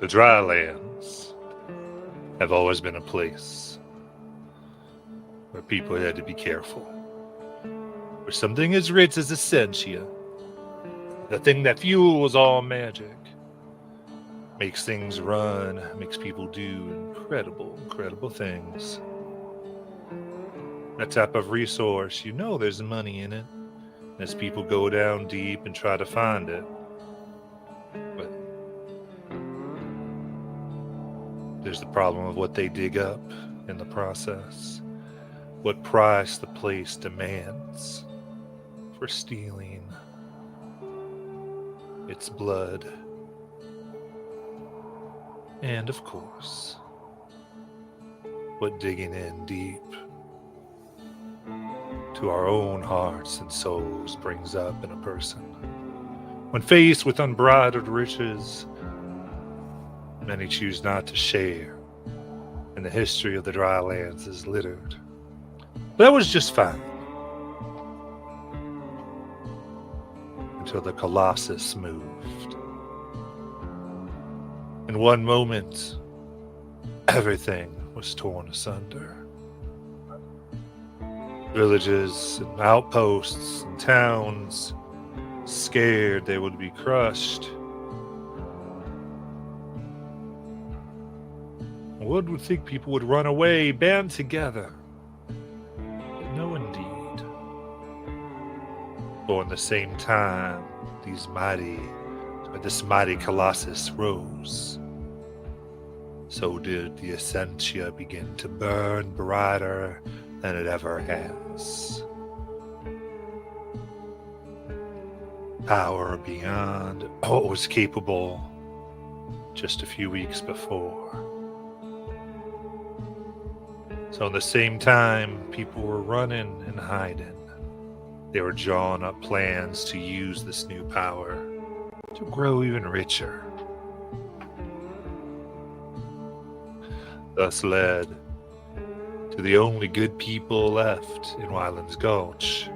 The Drylands have always been a place where people had to be careful. Where something as rich as Essentia, the thing that fuels all magic, makes things run, makes people do incredible things. That type of resource, you know there's money in it as people go down deep and try to find it. But there's the problem of what they dig up in the process, what price the place demands for stealing its blood. And of course, what digging in deep to our own hearts and souls brings up in a person. When faced with unbridled riches, many choose not to share, and the history of the Drylands is littered. But that was just fine. Until the Colossus moved. In one moment, everything was torn asunder. Villages and outposts and towns, scared they would be crushed. One would think people would run away, band together. But no, indeed. For in the same time, this mighty Colossus rose, so did the Essentia begin to burn brighter than it ever has. Power beyond what was capable just a few weeks before. So in the same time, people were running and hiding. They were drawing up plans to use this new power to grow even richer. Thus led to the only good people left in Wyland's Gulch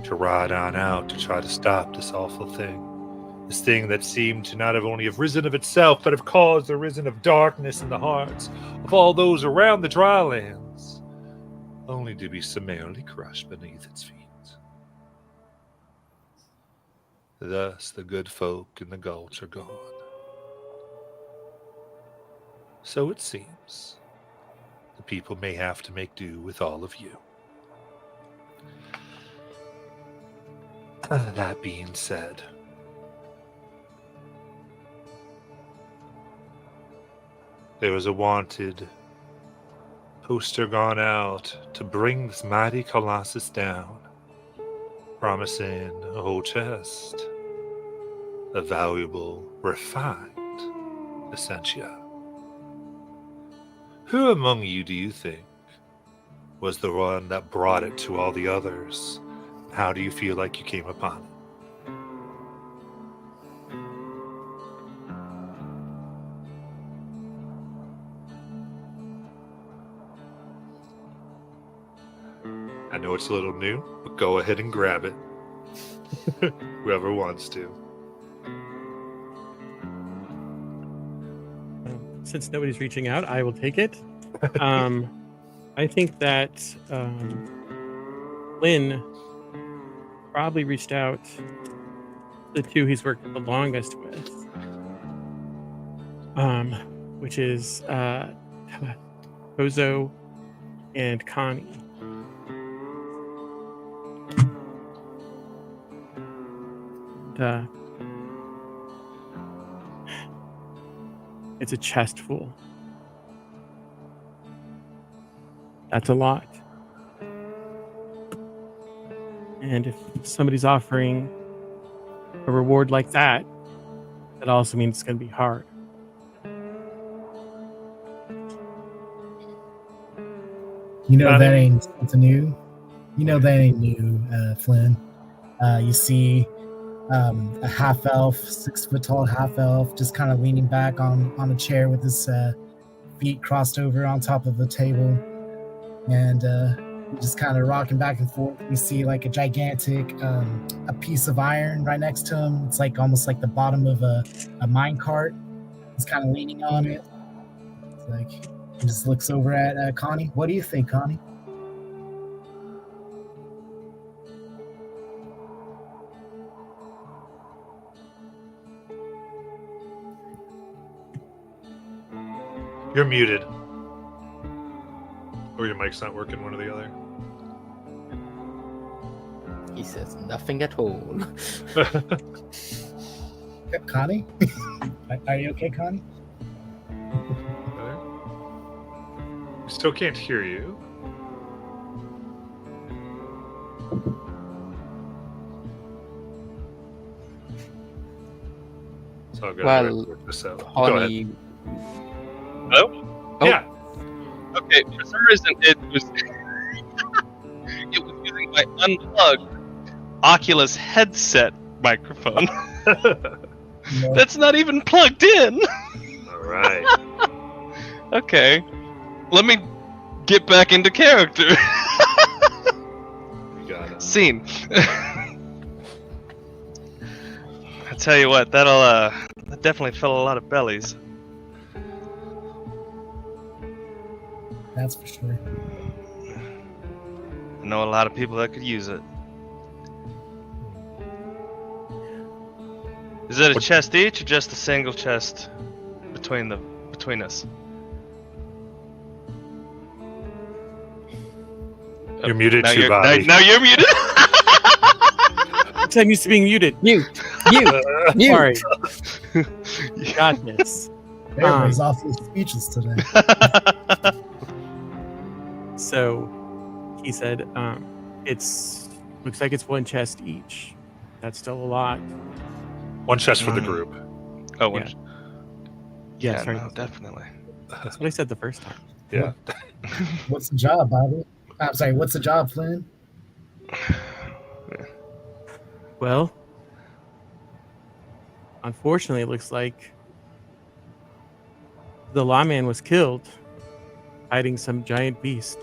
to ride on out to try to stop this awful thing. This thing that seemed to not have only have risen of itself, but have caused the risen of darkness in the hearts of all those around the Drylands, only to be summarily crushed beneath its feet. Thus the good folk in the Gulch are gone. So it seems the people may have to make do with all of you. That being said, there was a wanted poster gone out to bring this mighty Colossus down, promising a whole chest of valuable, refined essentia. Who among you do you think was the one that brought it to all the others? How do you feel like you came upon it? I know it's a little new, but go ahead and grab it. Whoever wants to. Since nobody's reaching out, I will take it. I think that Lynn probably reached out to the two he's worked the longest with, which is Kozo and Connie. And, it's a chest full. That's a lot. And if somebody's offering a reward like that, that also means it's going to be hard. You know that ain't something new. You know that ain't new, Flynn. You see a half elf, 6 foot tall half elf, just kind of leaning back on a chair with his feet crossed over on top of the table, and just kind of rocking back and forth. We see like a gigantic a piece of iron right next to him. It's like almost like the bottom of a mine cart, He's kind of leaning on it. It's like he just looks over at Connie. What do you think, Connie? You're muted. Or your mic's not working, one or the other. He says nothing at all. Connie? Are you okay, Connie? We still can't hear you. So I'll go ahead and Well, work this out. Go ahead. Connie, Hello? Oh. Yeah. Okay, for some reason it was it was using my unplugged Oculus headset microphone. No. That's not even plugged in. All right. Okay. Let me get back into character. You got it. Scene. I tell you what, that definitely fill a lot of bellies. That's for sure. I know a lot of people that could use it. Is it a chest each or just a single chest between us? You're muted, Now you're, Chewbacca. now you're muted. I'm used to being muted. mute, mute, mute. Sorry. Got this. Everybody's awfully speechless today. So he said, it's looks like it's one chest each. That's still a lot. One chest for the group. Oh, Yeah. yeah, sorry. no, definitely. That's what I said the first time. Yeah. What's the job, Bobby? I'm sorry, what's the job, Flynn? Well, unfortunately, it looks like the lawman was killed fighting some giant beast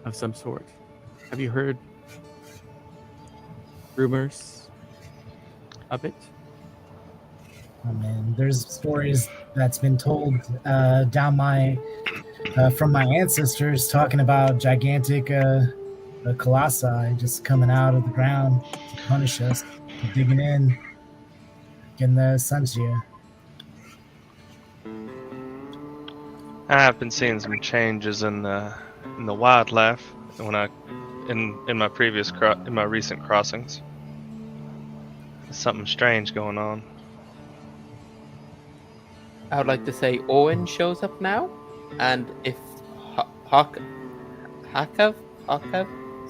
of some sort. Have you heard rumors of it? Oh man, there's stories that's been told down my from my ancestors talking about gigantic colossi just coming out of the ground to punish us, digging in, getting the Sunsia. I have been seeing some changes in the wildlife when in my recent crossings. There's something strange going on. I would like to say Owen shows up now, and if Hakav,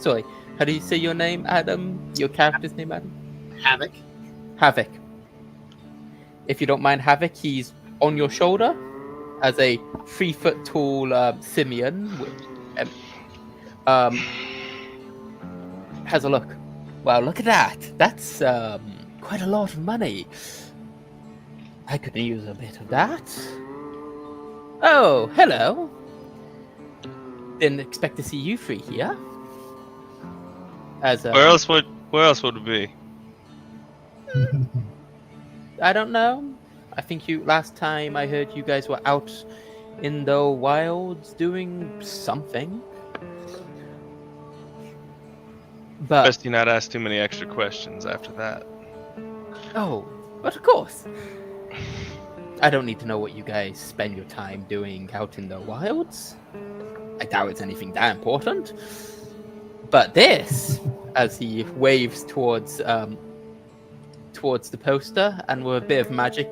sorry, how do you say your name, Adam? Your character's name, Adam? Havoc. Havoc. If you don't mind, Havoc, he's on your shoulder as a 3 foot tall simian. Has a look. Wow, look at that. That's quite a lot of money. I could use a bit of that. Oh, hello. Didn't expect to see you three here. As Where else would it be? I don't know. I think last time I heard you guys were out in the wilds doing something. But Best you not ask too many extra questions after that. oh, but of course. I don't need to know what you guys spend your time doing out in the wilds. I doubt it's anything that important. But this, as he waves towards the poster and with a bit of magic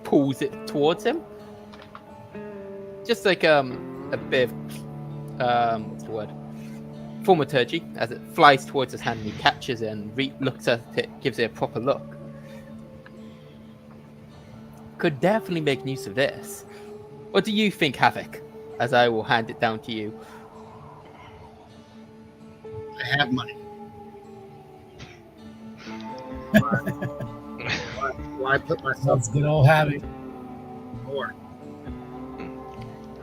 pulls it towards him. Just like a bit of what's the word? Thaumaturgy, as it flies towards his hand and he catches it and looks at it, gives it a proper look. Could definitely make use of this. What do you think, Havoc? As I will hand it down to you. I have money. Why put myself That's good old Havoc. more?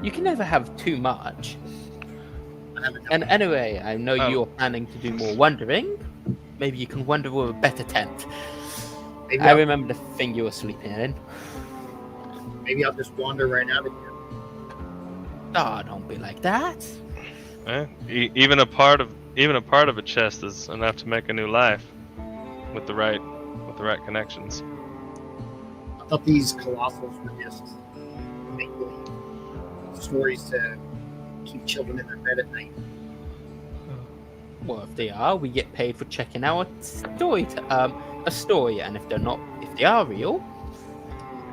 You can never have too much. I haven't got And anyway, I know Oh. you're planning to do more wandering. Maybe you can wander with a better tent. maybe I I'll- remember the thing you were sleeping in. Maybe I'll just wander right out of here. Oh, don't be like that. Even a part of a chest is enough to make a new life with the right connections. I thought these colossals were just make-believe stories to keep children in their bed at night. Well, if they are, we get paid for checking out a story, and if they are real,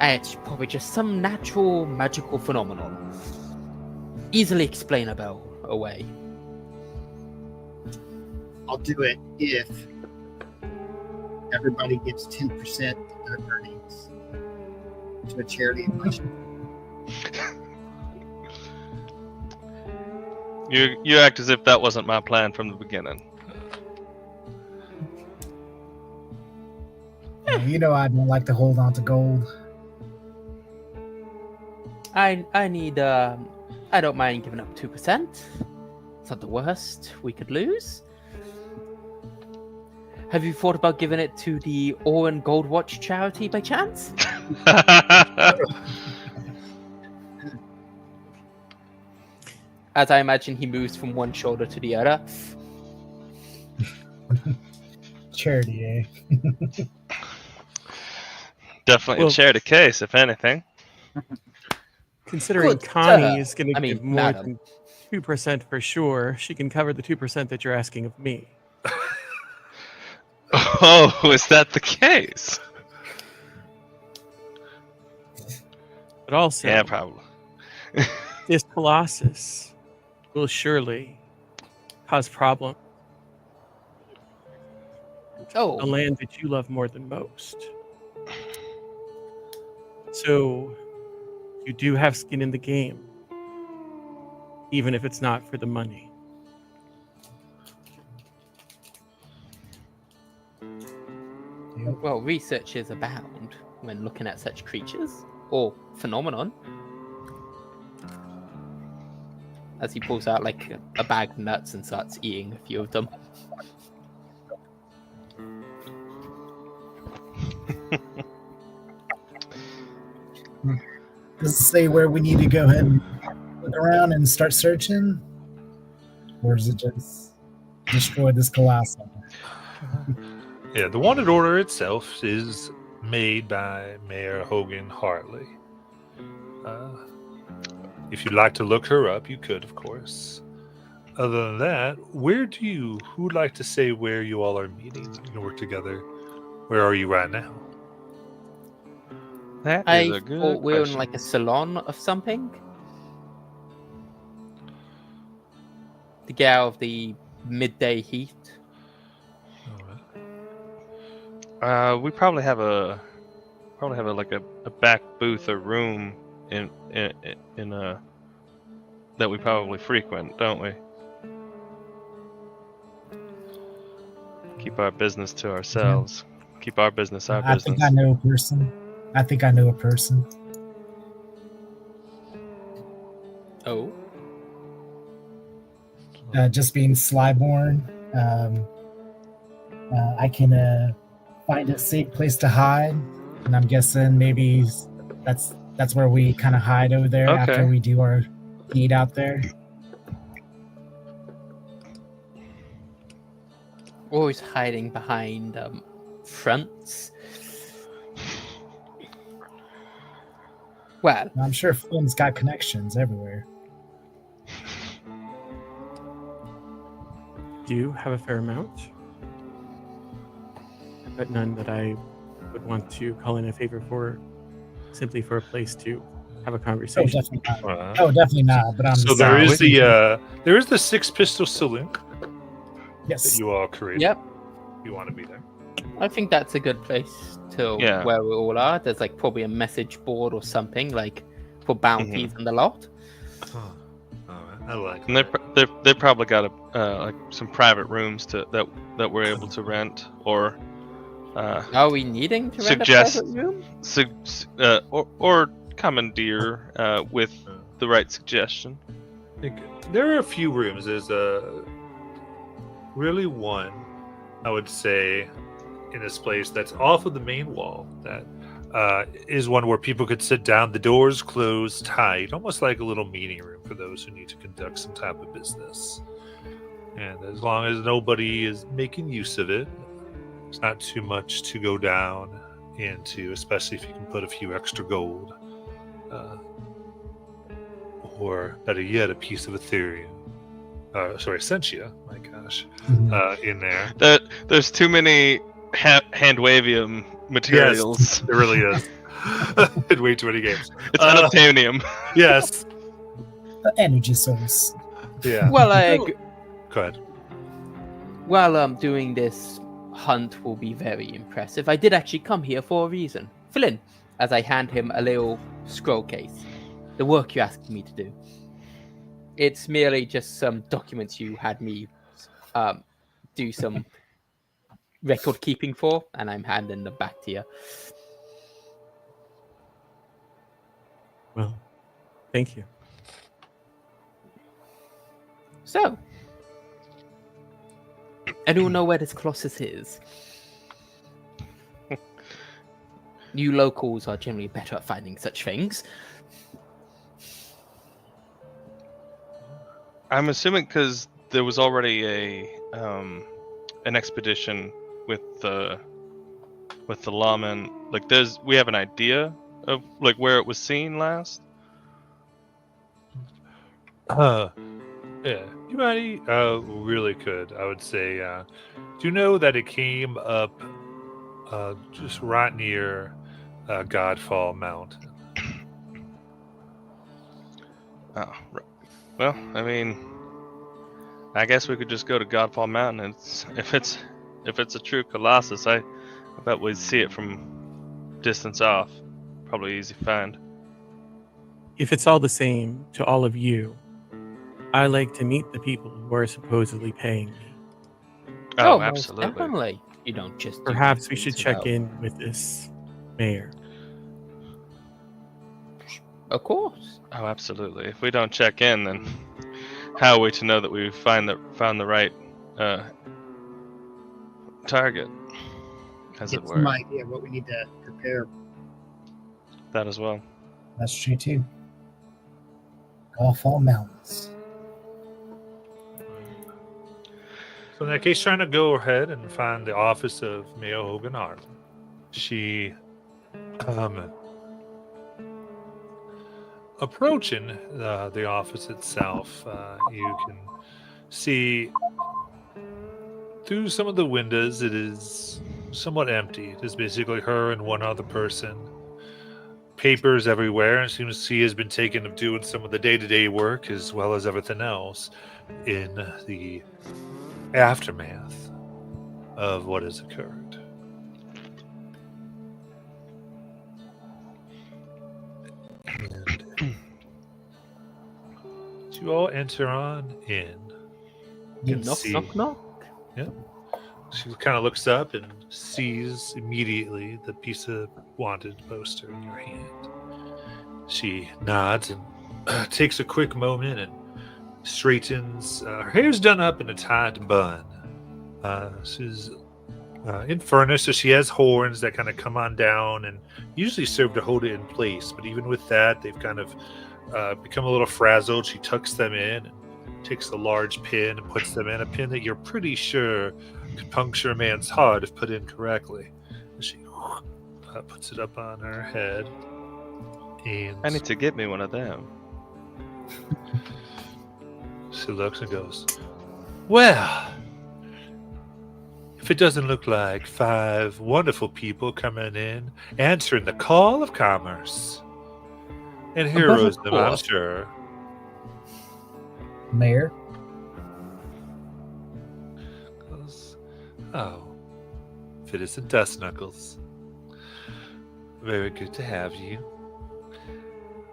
it's probably just some natural magical phenomenon, easily explainable away. I'll do it if everybody gets 10% of their earnings to a charity in my church. You act as if that wasn't my plan from the beginning. You know I don't like to hold on to gold. I don't mind giving up 2%. It's not the worst we could lose. Have you thought about giving it to the Owen Gold Watch charity by chance? As I imagine he moves from one shoulder to the other. Charity, eh? Definitely Well- a charity case, if anything. Considering Good, Connie is going I to mean, give more madam. than 2% for sure, she can cover the 2% that you're asking of me. Oh, is that the case? But also, Yeah, probably. this Colossus will surely cause problem. The Oh, land that you love more than most. So, you do have skin in the game, even if it's not for the money. well, researchers abound when looking at such creatures or phenomenon. As he pulls out like a bag of nuts and starts eating a few of them. Does it say where we need to go ahead and look around and start searching? Or is it just destroy this colossal? Yeah, the Wanted Order itself is made by Mayor Hogan Hartley. If you'd like to look her up, you could, of course. Other than that, who'd like to say where you all are meeting and work together? Where are you right now? That is I a good thought we were in question. like a salon of something. To get out of the midday heat. We probably have a back booth or room in a that we probably frequent, don't we? Keep our business to ourselves. Keep our business our I business. think I know a person. I think I know a person. Oh. Just being Slyborn, I can find a safe place to hide, and I'm guessing maybe that's where we kind of hide over there Okay. after we do our deed out there. Always hiding behind fronts. Well, I'm sure Flynn's got connections everywhere. Do have a fair amount, but none that I would want to call in a favor for, simply for a place to have a Oh, conversation. definitely not. Oh, definitely not. But I'm So just there saying, is there is the Six Pistol Saloon that yes. you all created. yep. You want to be there? I think that's a good place to Yeah. where we all are. There's like probably a message board or something like for bounties and the lot. Oh, all right. I like. And they probably got like some private rooms that we're able to rent or Are we needing to rent Suggest- a private room? or commandeer with the right suggestion. I think there are a few rooms. There's really one, I would say, in this place that's off of the main wall that is one where people could sit down. The doors close tight, almost like a little meeting room for those who need to conduct some type of business. And as long as nobody is making use of it, it's not too much to go down into, especially if you can put a few extra gold. Or better yet, a piece of Ethereum. Essentia, my gosh, in there. There's too many hand-wavium materials. Yes, it really is. In way too many games. It's unobtainium. Yes. Energy source. Yeah. Well, Go ahead. while doing this hunt will be very impressive. I did actually come here for a reason. Flynn, as I hand him a little scroll case. The work you asked me to do. It's merely just some documents you had me do some record keeping for, and I'm handing them back to you. Well, thank you. So, anyone know where this Colossus is? You locals are generally better at finding such things. I'm assuming because there was already an expedition with the lawman. Like, we have an idea of like where it was seen last. Yeah, you might really could. I would say. Do you know that it came up just right near Godfall Mountain? Oh, right. Well, I mean, I guess we could just go to Godfall Mountain. And if it's a true Colossus, I bet we'd see it from distance off. Probably easy to find. If it's all the same to all of you, I like to meet the people who are supposedly paying me. Oh, most absolutely. definitely. You don't just. do Perhaps we things should check without- in with this mayor. Of course. Oh, absolutely. If we don't check in, then how are we to know that we found the right target, as it Get were? some idea of what we need to prepare. That as well. That's true too. Godfall Mountains. So in that case, trying to go ahead and find the office of Mayor Hogan Arlen. She, approaching the office itself, you can see through some of the windows it is somewhat empty. It is basically her and one other person. Papers everywhere, and seems she has been taken of doing some of the day-to-day work as well as everything else in the aftermath of what has occurred. And you all enter on in. You can Knock, see. knock, knock. She kind of looks up and sees immediately the piece of wanted poster in your hand. She nods and takes a quick moment and straightens. Her hair's done up in a tight bun. She's infernal, so she has horns that kind of come on down and usually serve to hold it in place. But even with that, they've kind of become a little frazzled. She tucks them in and takes a large pin and puts them in, a pin that you're pretty sure could puncture a man's heart if put in correctly. And she puts it up on her head. And I need to get me one of them. she looks and goes, "Well, if it doesn't look like 5 wonderful people coming in, answering the call of commerce and heroism, I'm course. sure." Mayor. Goes, "Oh, if it isn't Dust Knuckles. Very good to have you.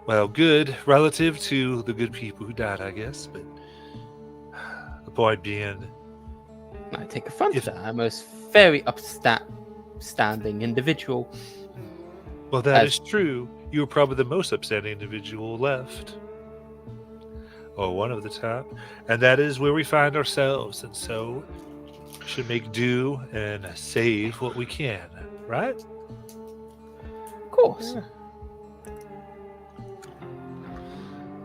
Well, good relative to the good people who died, I guess, but the point being, I take offense If- to that. I'm a very upstanding individual. well, that As- is true. You are probably the most upstanding individual left. Or one of the top. And that is where we find ourselves. And so we should make do and save what we can, right? Of course.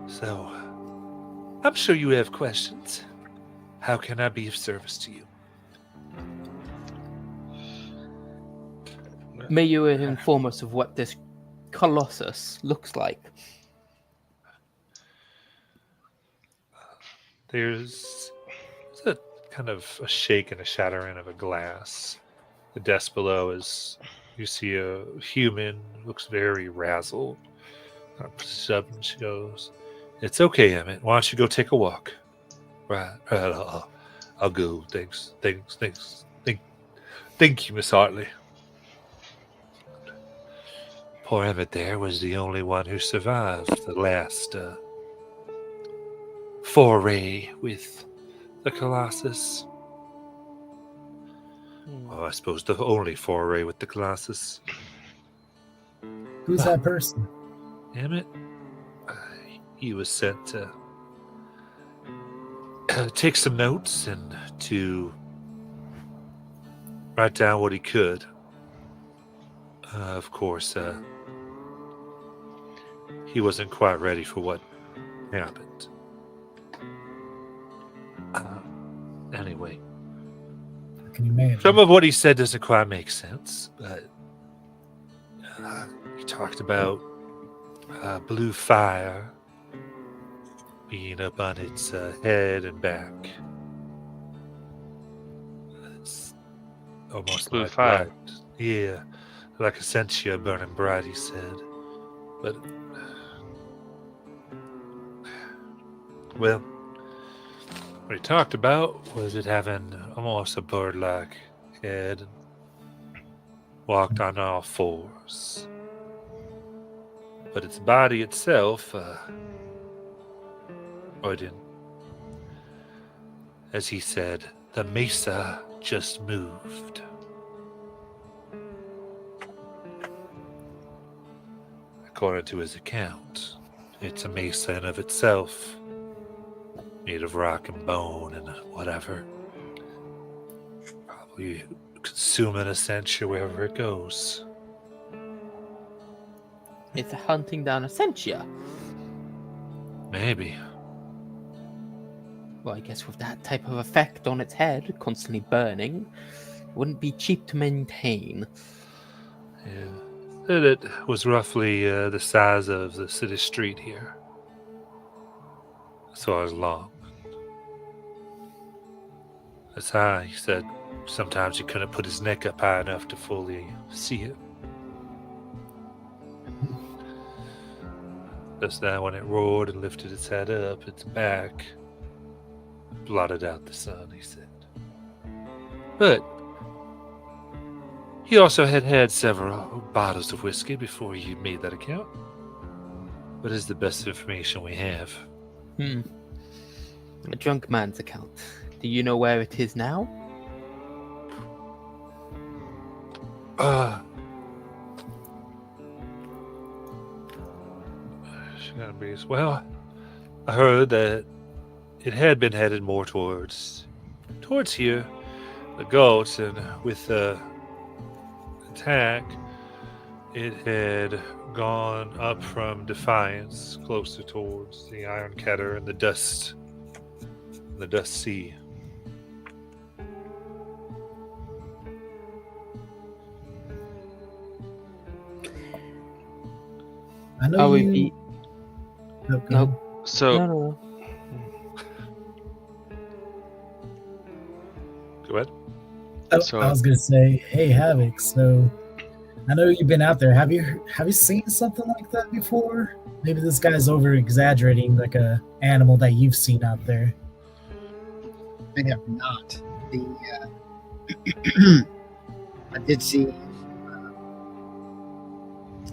So, I'm sure you have questions. How can I be of service to you? May you inform us of what this colossus looks like? There's a kind of a shake and a shattering of a glass. The desk below is, you see a human, looks very razzled. Pushes up and she goes, "It's okay, Emmett. Why don't you go take a walk?" Right. I'll go. Thanks. Thank you, Miss Hartley. Poor Emmett there was the only one who survived the last foray with the Colossus. Well, I suppose the only foray with the Colossus. Who's that person? Emmett, he was sent to take some notes and to write down what he could. Of course, he wasn't quite ready for what happened. Anyway, I can imagine. some of what he said doesn't quite make sense, but he talked about blue fire being up on its head and back. It's almost Blue like fire. light. Yeah, like a sentia burning bright, he said. But, well, what he talked about was it having almost a bird-like head and walked on all fours. But its body itself, or didn't. As he said, the mesa just moved. According to his account, it's a mesa in of itself, made of rock and bone and whatever. Probably consuming a Essentia wherever it goes. It's hunting down Essentia. Maybe. Well, I guess with that type of effect on its head, constantly burning, it wouldn't be cheap to maintain. Yeah. Said it was roughly the size of the city street here. As far as long. That's high. He said sometimes he couldn't put his neck up high enough to fully see it. Just that when it roared and lifted its head up, its back blotted out the sun, he said. But he also had several bottles of whiskey before you made that account. What is the best information we have? A drunk man's account. Do you know where it is now? Well, I heard that it had been headed more towards here, the Gulch, and with the attack, it had gone up from Defiance closer towards the Iron Ketter and the Dust Sea. I know Oh, you. he- No, go No. ahead. So No. Go ahead. Oh, So- I was gonna say, hey Havoc. So I know you've been out there. Have you seen something like that before? Maybe this guy's over exaggerating, like a animal that you've seen out there. I have not. I did see. I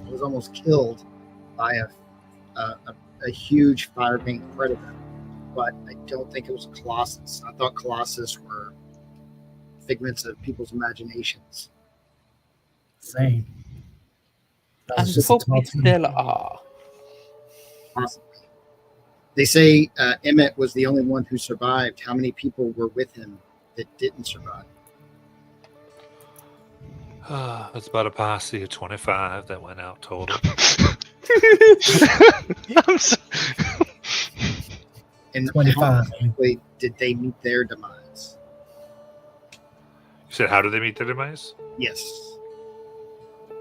was almost killed by a huge fire paint predator, but I don't think it was a Colossus. I thought Colossus were figments of people's imaginations. Same. That And was just a hope we tall tune. still are. Possibly. They say Emmett was the only one who survived. How many people were with him that didn't survive? That's about a posse of 25 that went out total. I'm so- And 25. wait, did they meet their demise? You said, how do they meet their demise? Yes.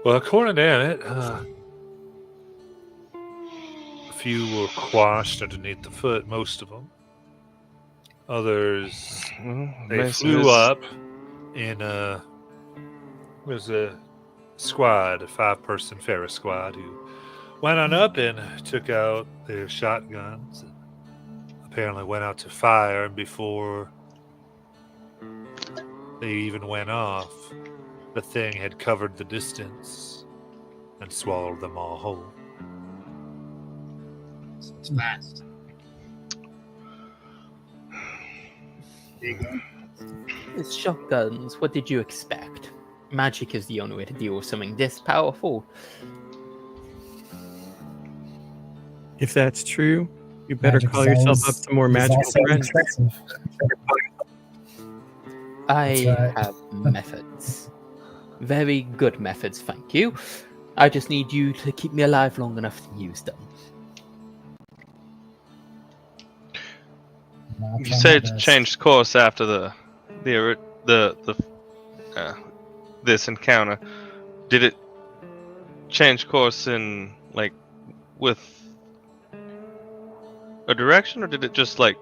Well, according to Emmett, a few were quashed underneath the foot, most of them. Others, Well, they Mason flew is- up in it was a squad, a 5-person Ferris squad, who went on up and took out their shotguns. And apparently went out to fire, and before they even went off, the thing had covered the distance and swallowed them all whole. So it's fast. Big one. It's shotguns. What did you expect? Magic is the only way to deal with something this powerful. If that's true, you better Magic call is yourself always- up some more is magical also friends. expensive. I That's right. have methods. Very good methods, thank you. I just need you to keep me alive long enough to use them. I'll You try say my it best. changed course after the this encounter. Did it change course in like with a direction, or did it just like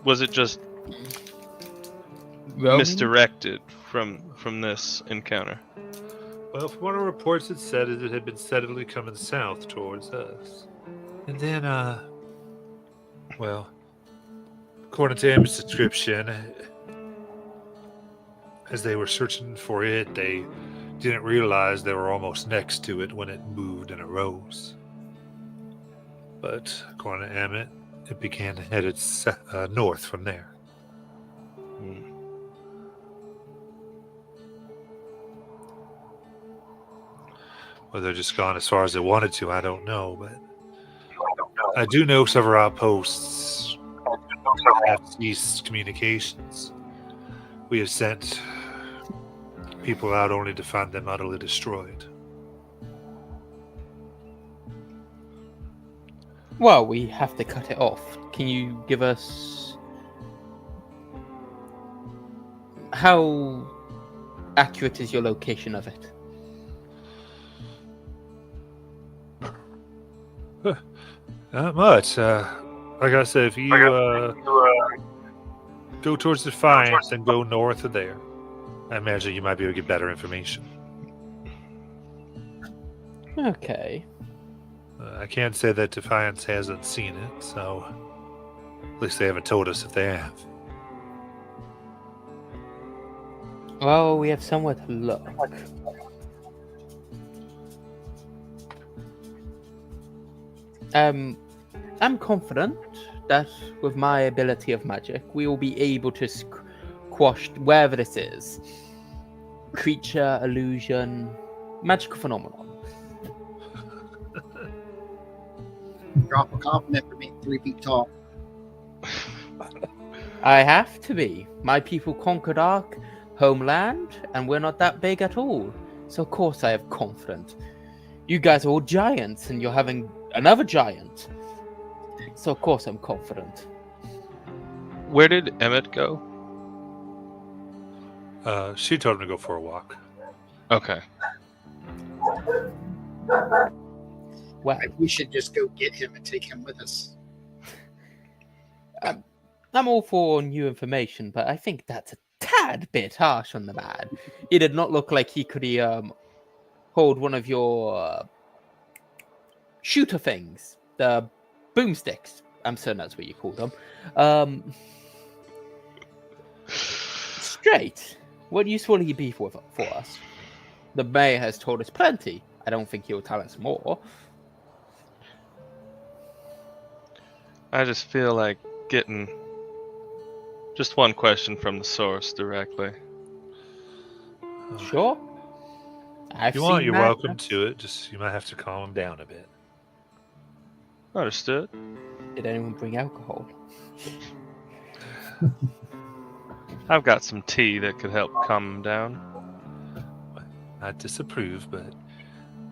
was it just Roaming? misdirected from this encounter? Well, from one of the reports, it said it had been steadily coming south towards us. And then, well, according to Emmett's description, as they were searching for it, they didn't realize they were almost next to it when it moved and arose. But according to Emmett, it began to head north from there. Hmm. Whether they're just gone as far as they wanted to, I don't know. But I do know several outposts have ceased communications. We have sent people out only to find them utterly destroyed. Well, we have to cut it off. Can you give us how accurate is your location of it? Not much. Like I said, if you go towards Defiance and go north of there, I imagine you might be able to get better information. Okay. I can't say that Defiance hasn't seen it, so at least they haven't told us if they have. Well, we have somewhere to look. I'm confident that with my ability of magic, we will be able to quash wherever this is. Creature, illusion, magical phenomenon. Drop a compliment for being 3 feet tall. I have to be. My people conquered our homeland, and we're not that big at all. So of course I have confidence. You guys are all giants, and you're having another giant. So of course I'm confident. Where did Emmett go? She told him to go for a walk. Okay. Well, We should just go get him and take him with us. I'm all for new information, but I think that's a tad bit harsh on the man. He did not look like he could hold one of your shooter things, the boomsticks. I'm certain that's what you call them. Straight. What use will he be for us? The mayor has told us plenty. I don't think he'll tell us more. I just feel like getting just one question from the source directly. Sure. If you want, you're welcome to it. Just you might have to calm him down a bit. Understood. Did anyone bring alcohol? I've got some tea that could help calm him down. I disapprove, but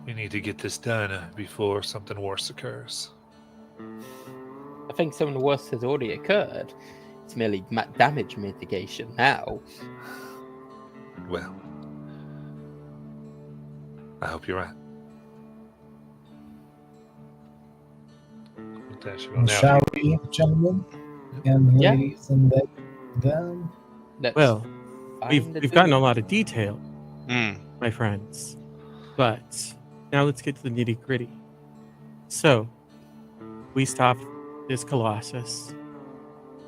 we need to get this done before something worse occurs. I think something worse has already occurred. It's merely damage mitigation now. Well, I hope you're right. That should go now. Shall we, gentlemen and Yeah. ladies and them? Let's Well, find the we've gotten a dude. lot of detail, Mm. my friends. But now let's get to the nitty gritty. So, we stop this Colossus,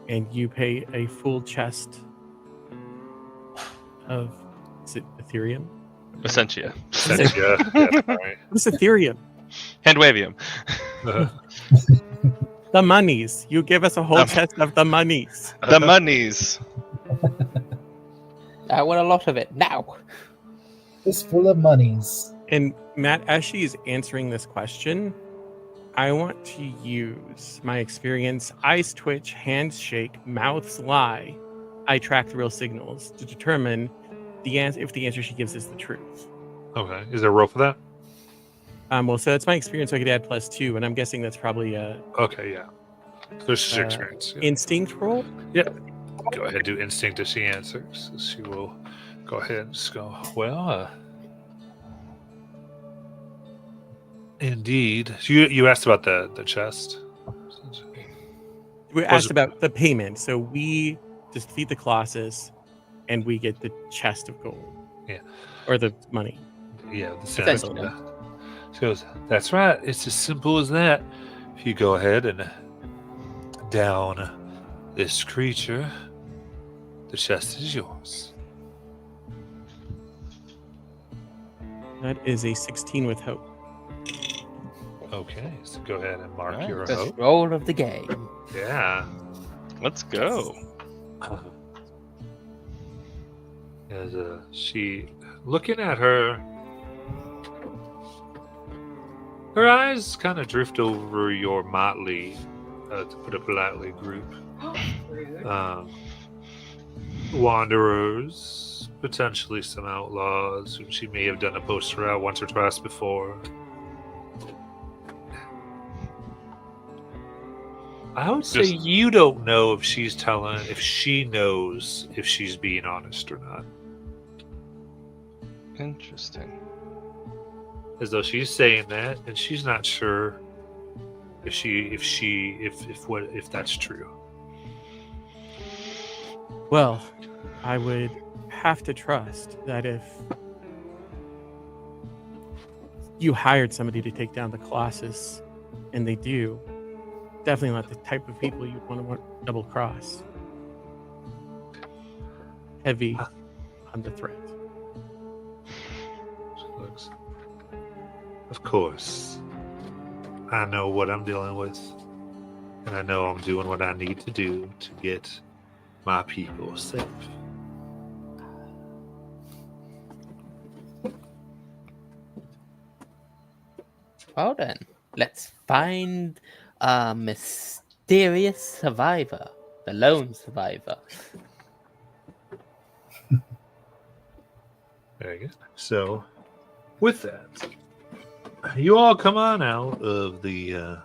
and you pay a full chest of, is it Ethereum? Essentia. Yeah, yeah, right. What's Ethereum? Handwavium. The monies. You give us a whole Um, chest of the monies. The monies. I want a lot of it now. It's full of monies. And Matt, as she is answering this question, I want to use my experience, eyes twitch, hands shake, mouths lie. I track the real signals to determine if the answer she gives is the truth. Okay. Is there a roll for that? Well, so that's my experience. So I could add +2, and I'm guessing that's probably a Okay, yeah. There's six Uh, experience. Yeah. instinct roll. Go ahead and do instinct as she answers. She will go ahead and just go, well, indeed. You asked about the chest. We Was asked it- about the payment. So we just defeat the Colossus, and we get the chest of gold. Yeah. Or the money. Yeah, the Essentially. sense. She goes, that's right. It's as simple as that. If you go ahead and down this creature, the chest is yours. That is a 16 with hope. Okay, so go ahead and mark Right. your First hope. roll of the game. Yeah. Let's go. As she looking at her eyes kind of drift over your motley, to put it politely, group. Wanderers, potentially some outlaws whom she may have done a poster out once or twice before. I would say Just- you don't know if she knows if she's being honest or not. Interesting. As though she's saying that and she's not sure if that's true. Well, I would have to trust that if you hired somebody to take down the Colossus, and they do, definitely not the type of people you'd want to double cross. Heavy on the threat. She looks. Of course. I know what I'm dealing with. And I know I'm doing what I need to do to get my people safe. Well then, let's find a mysterious survivor, the lone survivor. Very good. So, with that, you all come on out of the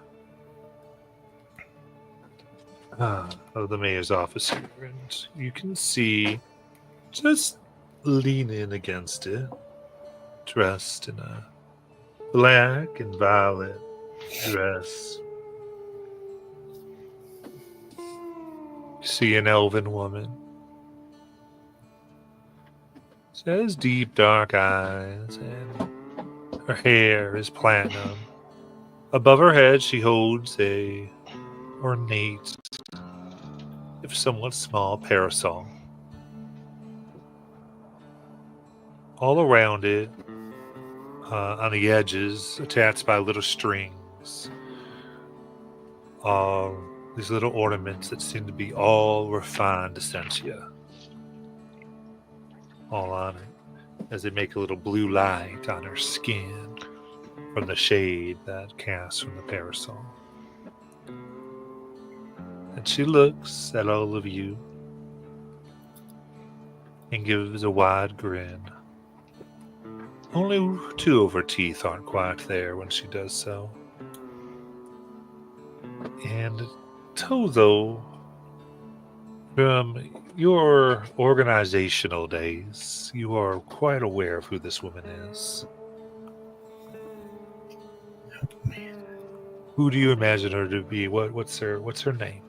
mayor's office here, and you can see, just leaning against it, dressed in a black and violet dress. You see an elven woman. She has deep dark eyes, and her hair is platinum. Above her head, she holds a ornate, if somewhat small, parasol. All around it, on the edges, attached by little strings, are these little ornaments that seem to be all refined essentia. All on it, as they make a little blue light on her skin from the shade that casts from the parasol. And she looks at all of you and gives a wide grin. Only two of her teeth aren't quite there when she does so. And Tozo, from your organizational days, you are quite aware of who this woman is. Who do you imagine her to be? What's her name?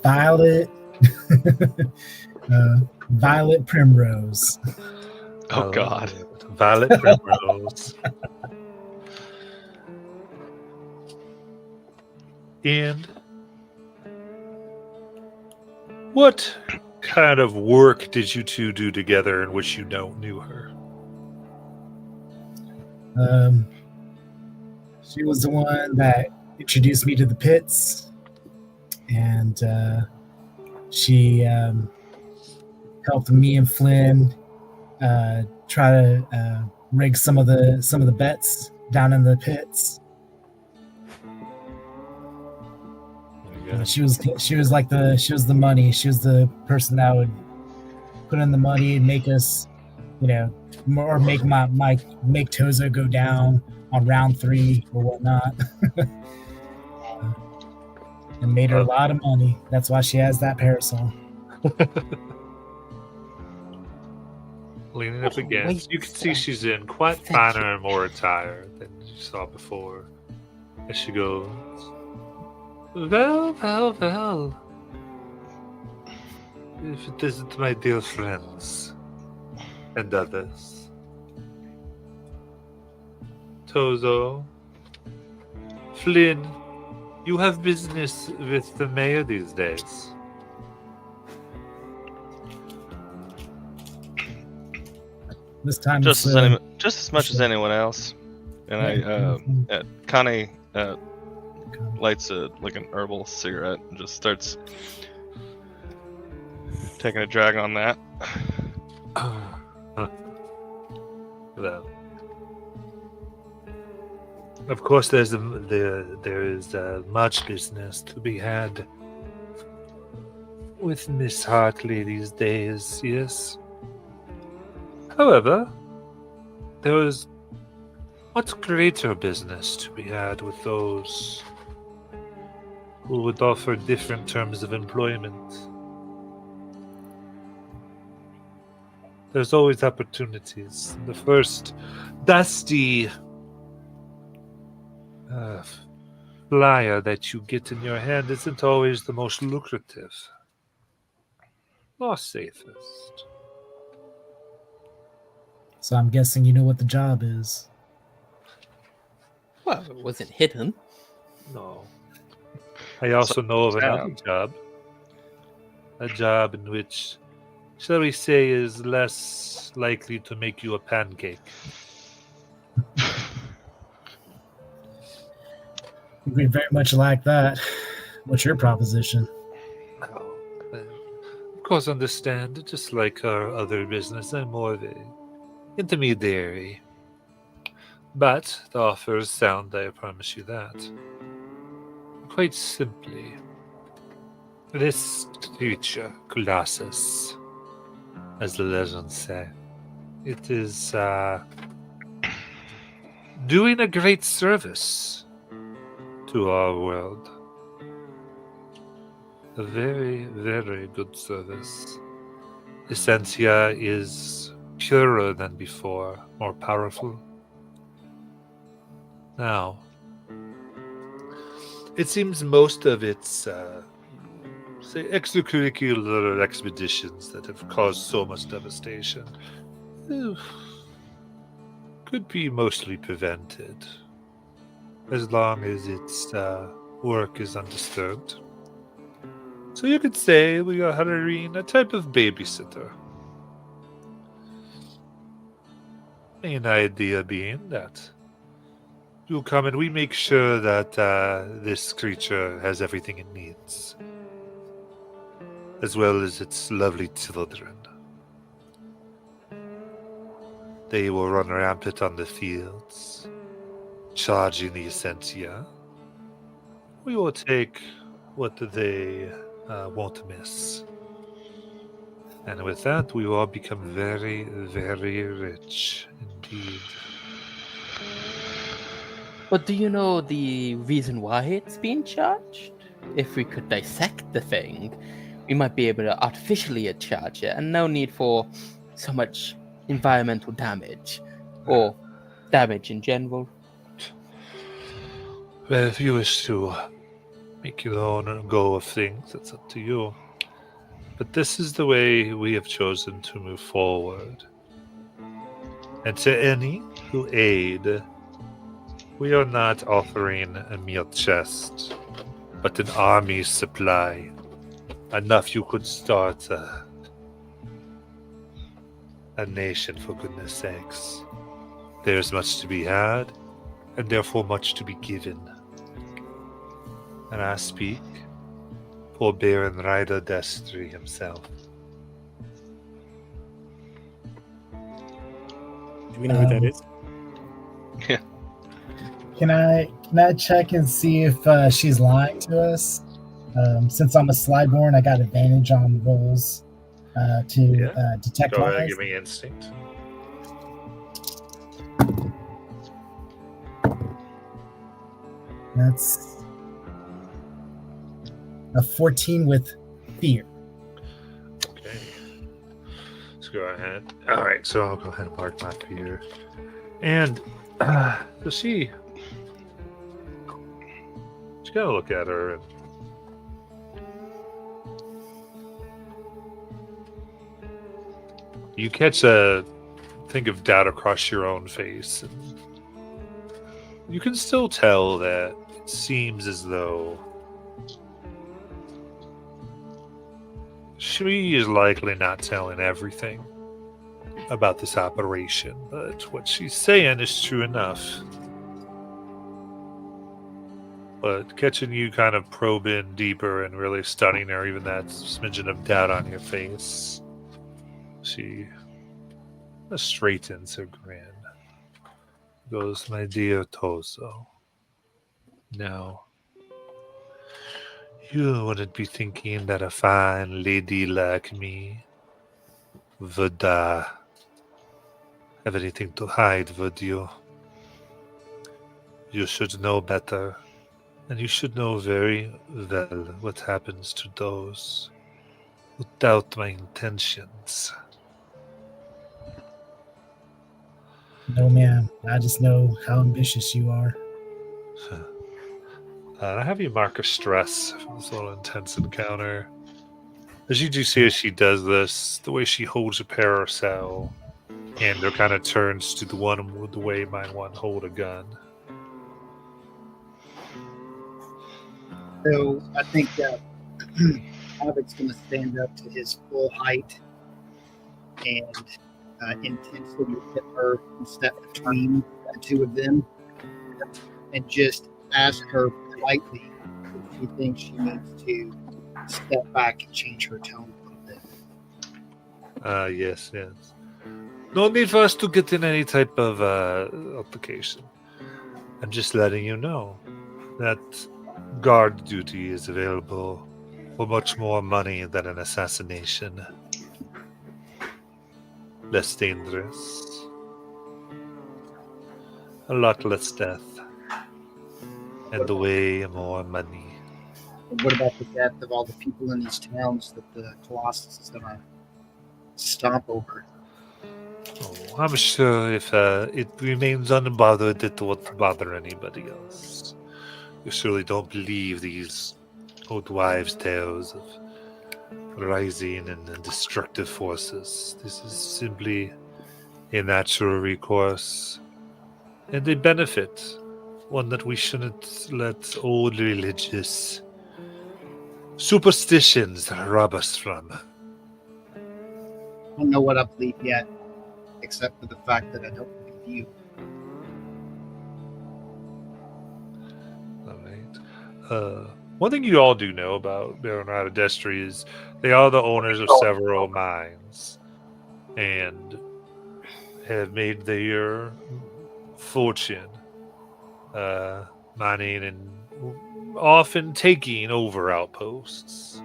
Violet. Violet Primrose. Oh God. Violet Primrose. And what kind of work did you two do together in which you knew her? She was the one that introduced me to the pits, and she helped me and Flynn try to rig some of the bets down in the pits. Yeah. She was the money. She was the person that would put in the money and make us, or make make Tozo go down on round 3 or whatnot. And made her a lot of money. That's why she has that parasol. Leaning up against, you can see she's in quite finer and more attire than you saw before. As she goes, well. If it isn't my dear friends and others. Tozo, Flynn, you have business with the mayor these days. This time, Just it's, as much as anyone else. And Connie lights an herbal cigarette and just starts taking a drag on that. Well, of course, there is much business to be had with Miss Hartley these days. Yes. However, there is much greater business to be had with those who would offer different terms of employment. There's always opportunities. The first dusty flyer that you get in your hand isn't always the most lucrative or safest. So I'm guessing you know what the job is. Well, it wasn't hidden. No. I also know of another job. A job in which, shall we say, is less likely to make you a pancake. We very much like that. What's your proposition? Oh, of course, understand, just like our other business, I'm more of a intermediary. But the offer is sound, I promise you that. Quite simply, this creature, Colossus, as the legends say, it is doing a great service to our world. A very, very good service. Essentia is purer than before, more powerful. Now, it seems most of its, say, extracurricular expeditions that have caused so much devastation could be mostly prevented, as long as its work is undisturbed. So you could say we are hiring a type of babysitter. Main idea being that you come and we make sure that this creature has everything it needs, as well as its lovely children. They will run rampant on the fields, charging the essentia. We will take what they won't miss. And with that, we will all become very, very rich indeed. But do you know the reason why it's being charged? If we could dissect the thing, we might be able to artificially charge it, and no need for so much environmental damage or damage in general. Well, if you wish to make your own go of things, that's up to you. But this is the way we have chosen to move forward. And to any who aid, we are not offering a mere chest, but an army supply. Enough you could start a nation, for goodness sakes. There's much to be had, and therefore much to be given. And I speak for Baron Ryder Destry himself. Do we know who that is? Can I check and see if she's lying to us? Since I'm a Slyborn, I got advantage on rolls to detect Go ahead and lies. give me instinct. That's a 14 with fear. Okay. Let's go ahead. All right, so I'll go ahead and mark my fear. And so she gotta look at her and you catch a think of doubt across your own face, and you can still tell that it seems as though she is likely not telling everything about this operation, but what she's saying is true enough. But catching you kind of probe in deeper and really studying her, even that smidgen of doubt on your face, she straightens her grin. Goes, my dear Tozo. Now, you wouldn't be thinking that a fine lady like me would have anything to hide, would you? You should know better. And you should know very well what happens to those who doubt my intentions. No, man. I just know how ambitious you are. I have you mark a stress for this little intense encounter. As you do see as she does this, the way she holds a parasol, and her kind of turns to the one with the way might one hold a gun. So I think that Havoc's going to stand up to his full height and intensely look at her and step between the two of them and just ask her politely if she thinks she needs to step back and change her tone a little bit. Yes. No need for us to get in any type of altercation. I'm just letting you know that guard duty is available for much more money than an assassination. Less dangerous. A lot less death. And way more money. But what about the death of all the people in these towns that the Colossus is going to stomp over? Oh, I'm sure if it remains unbothered, it won't bother anybody else. You surely don't believe these old wives' tales of rising and destructive forces. This is simply a natural recourse and a benefit, one that we shouldn't let old religious superstitions rob us from. I don't know what I believe yet, except for the fact that I don't believe you. All right. One thing you all do know about Baron Ryder Destry is they are the owners of several mines and have made their fortune mining and often taking over outposts.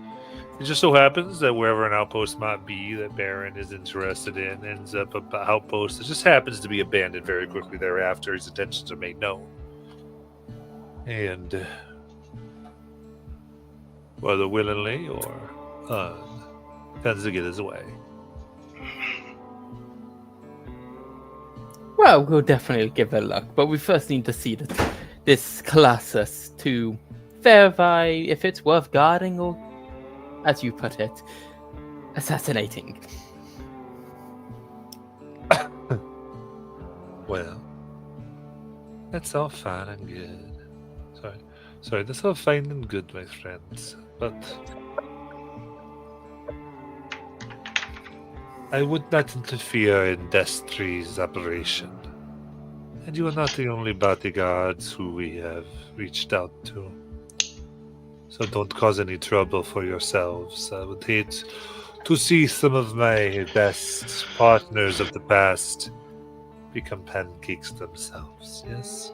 It just so happens that wherever an outpost might be that Baron is interested in ends up an outpost that just happens to be abandoned very quickly thereafter. His intentions are made known. And whether willingly or tends to get his way. Well, we'll definitely give it a look, but we first need to see this Colossus to verify if it's worth guarding or, as you put it, assassinating. Well, that's all fine and good. Sorry, that's all fine and good, my friends. But I would not interfere in Destry's operation. And you are not the only bodyguards who we have reached out to. So don't cause any trouble for yourselves. I would hate to see some of my best partners of the past become pancakes themselves, yes?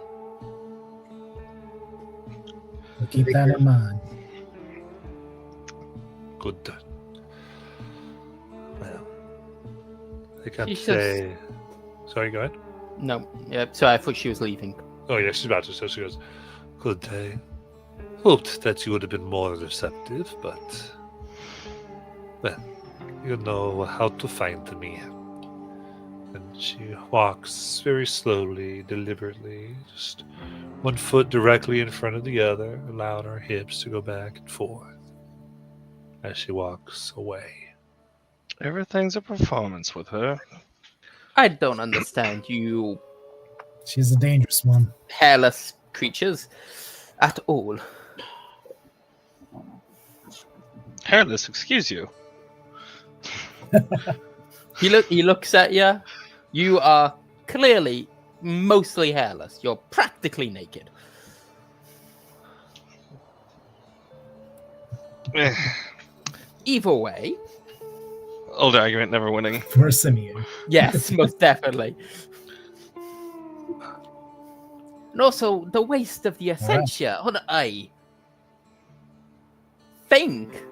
We'll keep that in mind. Good. Well, I can't She should- say... Sorry, go ahead. No, yeah, sorry, I thought she was leaving. Oh, yeah, she's about to, so she goes, good day. Hoped that you would have been more receptive, but... Well, you know how to find me. And she walks very slowly, deliberately, just one foot directly in front of the other, allowing her hips to go back and forth as she walks away. Everything's a performance with her. I don't understand you She's a dangerous one. hairless creatures at all. Hairless, excuse you. He looks at you. You are clearly mostly hairless. You're practically naked. Eh, Either way, Old argument, never winning. For Simeon. yes, most definitely. And also, the waste of the Essentia. I think.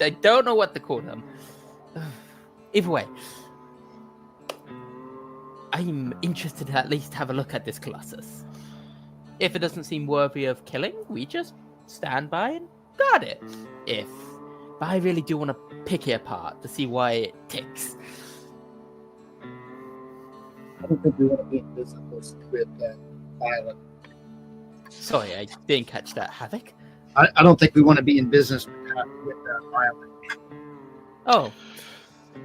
I don't know what to call them. Either way, I'm interested to at least have a look at this Colossus. If it doesn't seem worthy of killing, we just stand by and guard it. But I really do want to pick it apart to see why it ticks. I don't think we want to be in business with Violet. Sorry, I didn't catch that. Havoc? I don't think we want to be in business with Violet. Oh,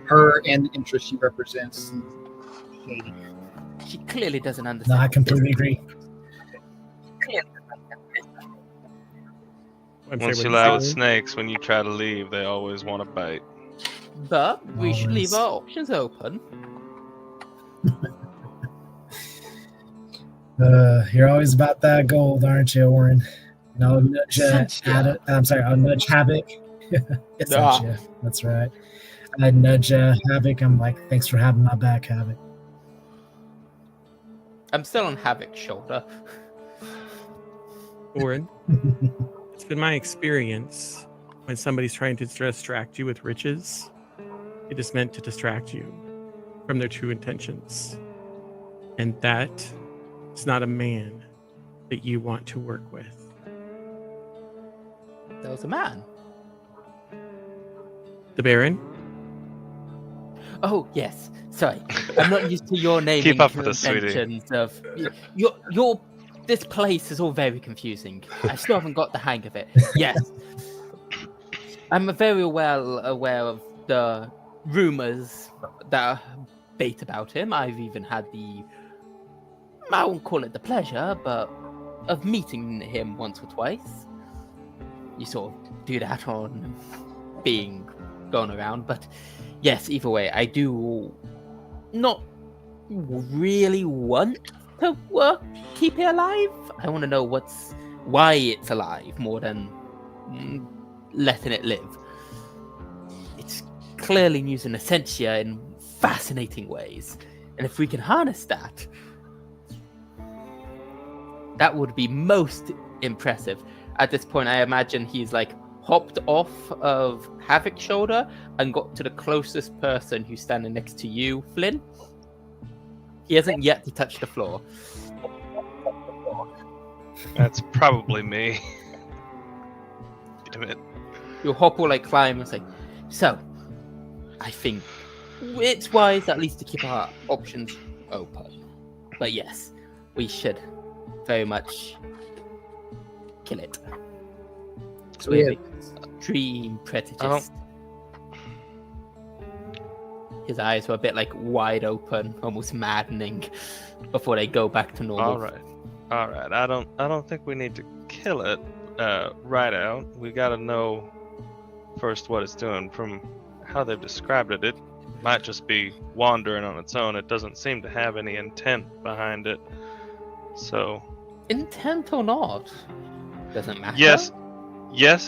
Her and the interests she represents. Shady. she clearly doesn't No, understand. I completely agree. I'm Once sorry, you what lie did with say? snakes, when you try to leave, they always want to bite. But we should leave Always. our options open. You're always about that gold, aren't you, Warren? And I'll nudge Essentia. I'll nudge Havoc. Essentia, that's right. I nudge Havoc. I'm like, thanks for having my back, Havoc. I'm still on Havoc's shoulder. Orin, it's been my experience when somebody's trying to distract you with riches, it is meant to distract you from their true intentions. And that is not a man that you want to work with. That was a man. The Baron? Oh yes, sorry. I'm not used to your naming Keep up with us, sweetie. conventions of your. This place is all very confusing. I still haven't got the hang of it. Yes, I'm very well aware of the rumors that bait about him. I've even had I won't call it the pleasure, but of meeting him once or twice. You sort of do that on being gone around, but yes, either way, I do not really want to keep it alive. I want to know why it's alive more than letting it live. It's clearly using Essentia in fascinating ways, and if we can harness that, that would be most impressive. At this point, I imagine he's like hopped off of Havoc's shoulder and got to the closest person who's standing next to you, Flynn. He hasn't yet to touch the floor. That's probably me. Damn it. Your hop will like climb and say, so, I think it's wise at least to keep our options open. But yes, we should very much kill it. So we have, Dream I predatist. His eyes were a bit like wide open, almost maddening, before they go back to normal. All right. I don't think we need to kill it right out. We gotta know first what it's doing. From how they've described it, it might just be wandering on its own. It doesn't seem to have any intent behind it. So Intent or not, doesn't matter. Yes,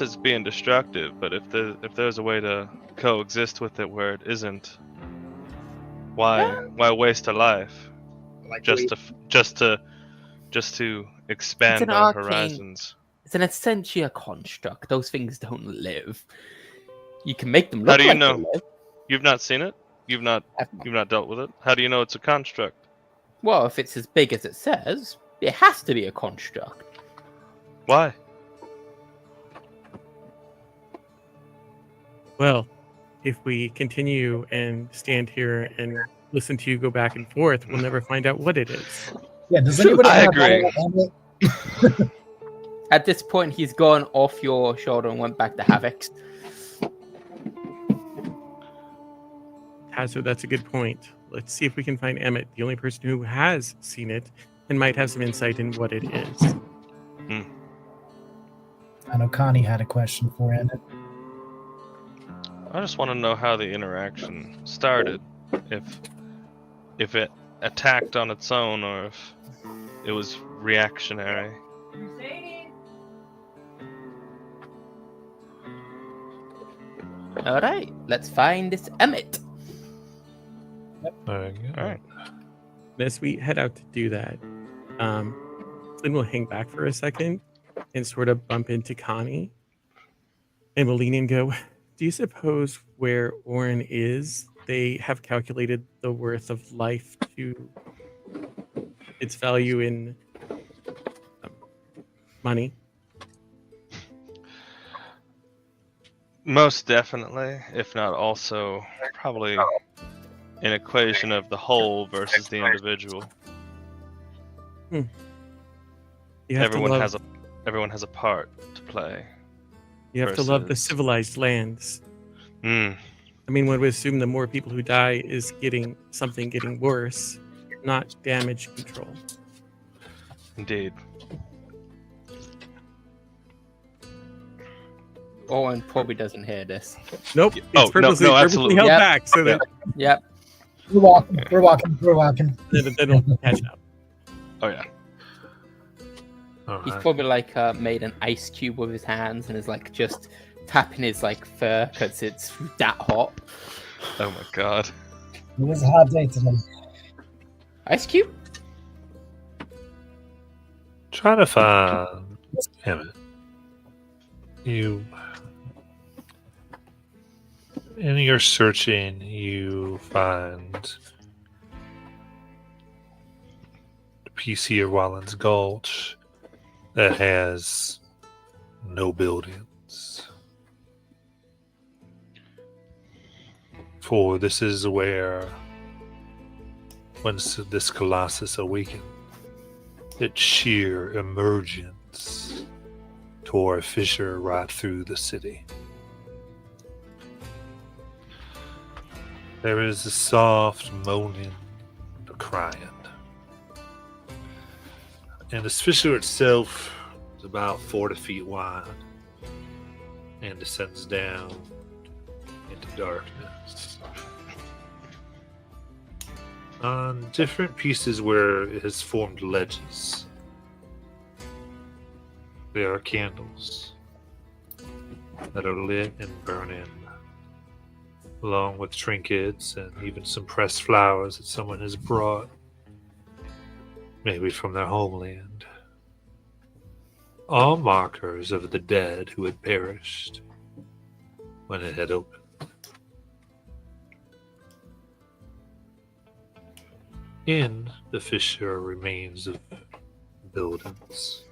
it's being destructive, but if there's a way to coexist with it where it isn't, why waste a life like just to expand an our arcane- horizons? It's an essentially construct. Those things don't live. You can make them look How do you like know? they live. You've not seen it? You've not dealt with it? How do you know it's a construct? Well, if it's as big as it says, it has to be a construct. Why? Well, if we continue and stand here and listen to you go back and forth, we'll never find out what it is. Yeah, does anybody I have agree. Hamlet? At this point, he's gone off your shoulder and went back to Havoc's. Tazo, that's a good point. Let's see if we can find Emmett, the only person who has seen it and might have some insight in what it is. I know Connie had a question for Emmett. I just want to know how the interaction started. If it attacked on its own or if it was reactionary. All right, let's find this Emmett. There you go. All right. As we head out to do that, Flynn will hang back for a second and sort of bump into Connie. And will lean in and go, do you suppose where Orin is, they have calculated the worth of life to its value in money? Most definitely, if not also probably an equation of the whole versus the individual. You have Everyone to love, has a part to play. you have to love the versus- civilized lands. Mm, I mean, one would assume the more people who die is getting worse, not damage control. indeed. Owen probably doesn't hear this. Nope, Yeah. it's Oh, no, purposely, no, purposely absolutely. held Yep. back so that Yep. We're walking. they don't catch up. Oh yeah. All He's right. probably like made an ice cube with his hands and is like just tapping his like fur because it's that hot. Oh my god. It was a hot day today. Ice cube? Trying to find Emmett. In your searching, you find the PC of Wallen's Gulch that has no buildings. For this is where, once this Colossus awakened, its sheer emergence tore a fissure right through the city. There is a soft moaning, a crying. And this fissure itself is about 40 feet wide and descends down into darkness. On different pieces where it has formed ledges, there are candles that are lit and burning, along with trinkets and even some pressed flowers that someone has brought, maybe from their homeland. All markers of the dead who had perished when it had opened. In the fissure remains of buildings,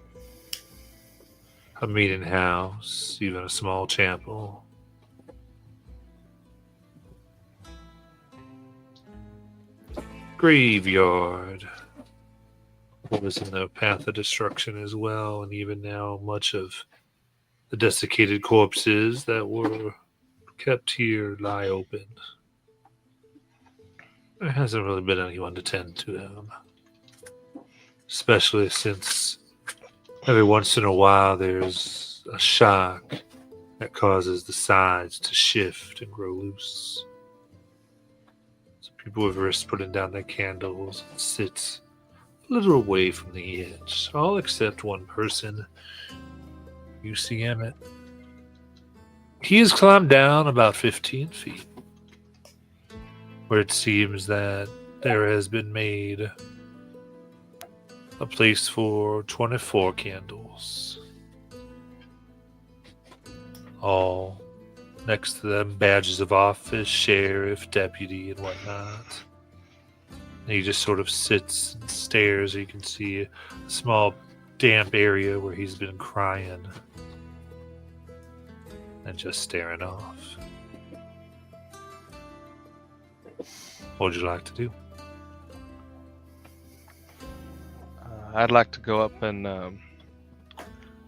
a meeting house, even a small chapel. Graveyard was in the path of destruction as well, and even now much of the desiccated corpses that were kept here lie open. There hasn't really been anyone to tend to them, especially since every once in a while there's a shock that causes the sides to shift and grow loose. So people have risked putting down their candles and sit a little away from the edge, all except one person. You see Emmett. He has climbed down about 15 feet, where it seems that there has been made a place for 24 candles. All next to them, badges of office, sheriff, deputy, and whatnot. And he just sort of sits and stares. You can see a small damp area where he's been crying and just staring off. What would you like to do? I'd like to go up and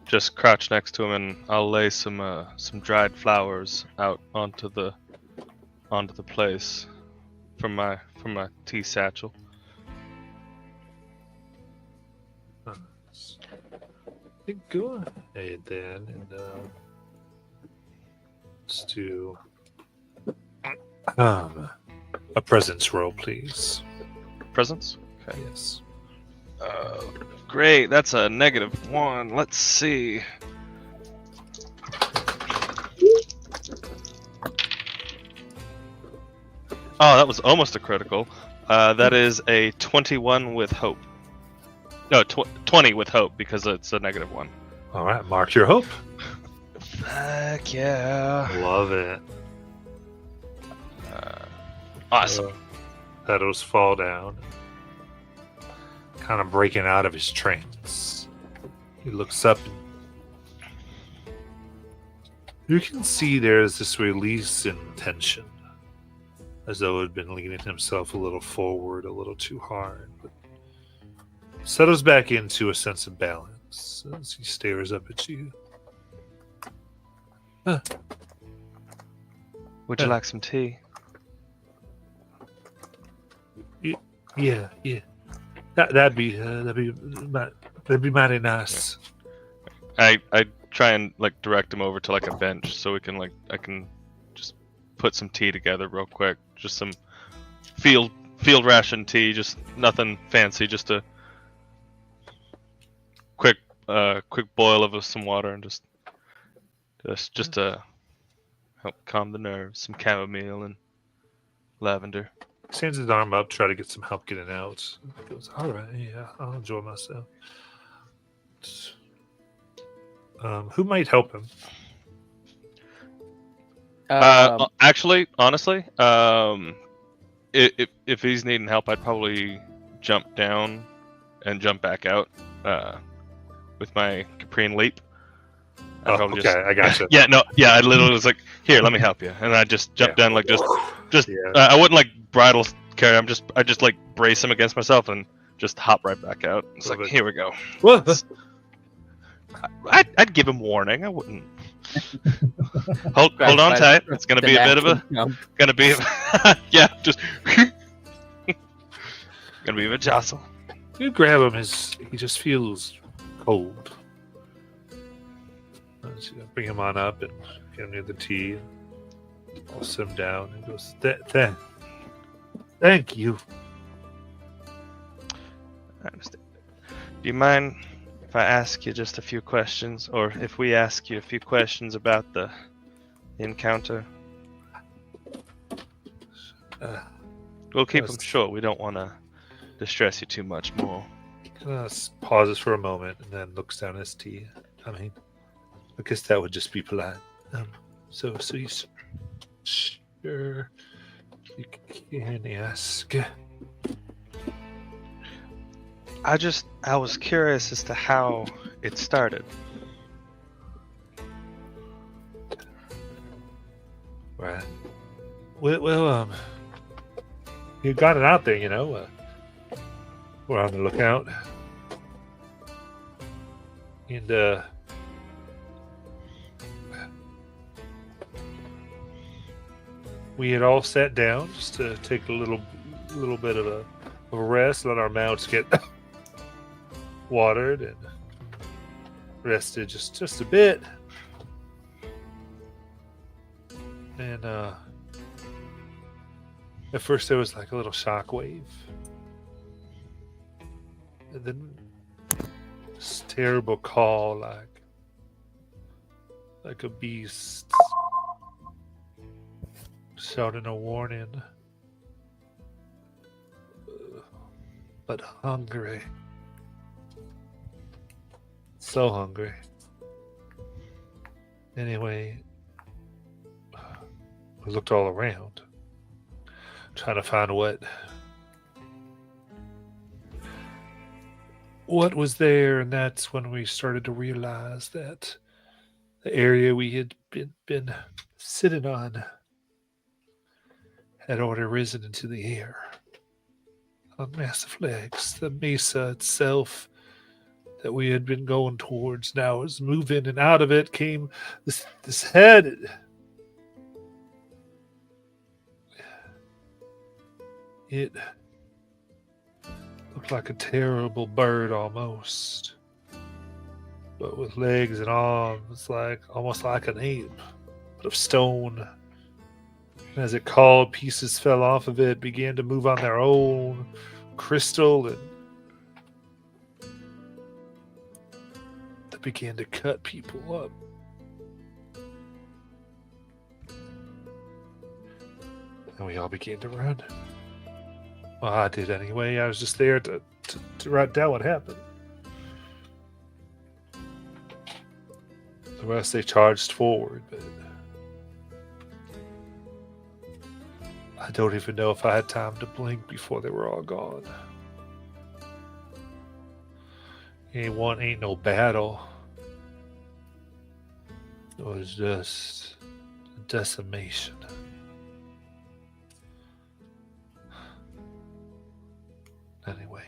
just crouch next to him, and I'll lay some dried flowers out onto the place from my tea satchel. Go ahead then, and let's do a presence roll, please. Presents? Okay. Yes. Great. That's a -1. Let's see. Oh, that was almost a critical. That is a 21 with hope. No, 20 with hope because it's a -1. All right, mark your hope. Fuck yeah. Love it. Awesome. Petals fall down, kind of breaking out of his trance. He looks up. You can see there's this release in tension, as though he had been leaning himself a little forward, a little too hard. But settles back into a sense of balance as he stares up at you. Would you like some tea? Yeah. That'd be mighty nice. I try and like direct him over to like a bench so we can I can just put some tea together real quick. Just some field ration tea, just nothing fancy, just a quick boil of some water and just to help calm the nerves. Some chamomile and lavender. Stands his arm up, try to get some help getting out. He goes, all right, yeah, I'll enjoy myself. Who might help him? Actually, honestly, if he's needing help, I'd probably jump down and jump back out with my Caprine leap. I gotcha. I literally was like, "Here, let me help you," and I just jumped down, like just. Yeah. I wouldn't like bridle carry. I just like brace him against myself and just hop right back out. It's like, here we go. What? I'd give him warning. I wouldn't. Hold on tight. It's gonna be a bit of a yeah, just gonna be a jostle. You grab him, he just feels cold. So bring him on up and get him near the tea. I'll sit him down and goes, thank you. I understand. Do you mind if I ask you just a few questions, or if we ask you a few questions about the encounter? We'll keep them short. We don't want to distress you too much more. Kind of pauses for a moment and then looks down at his tea. I mean, I guess that would just be polite. So he's sure you can ask. I was curious as to how it started. Right. Well, you got it out there, we're on the lookout. And, we had all sat down just to take a little bit of a rest, let our mouths get watered, and rested just a bit. And at first there was like a little shock wave, and then this terrible call, like a beast shouting a warning, but hungry, so hungry. Anyway, we looked all around, trying to find what was there, and that's when we started to realize that the area we had been sitting on had already risen into the air on massive legs. The mesa itself that we had been going towards now was moving, and out of it came this head. It looked like a terrible bird almost, but with legs and arms, almost like an ape, but of stone. And as it called, pieces fell off of it, began to move on their own, crystal, and they began to cut people up. And we all began to run. Well, I did anyway. I was just there to write down what happened. The rest, they charged forward, but I don't even know if I had time to blink before they were all gone. Ain't no battle. It was just a decimation. Anyway,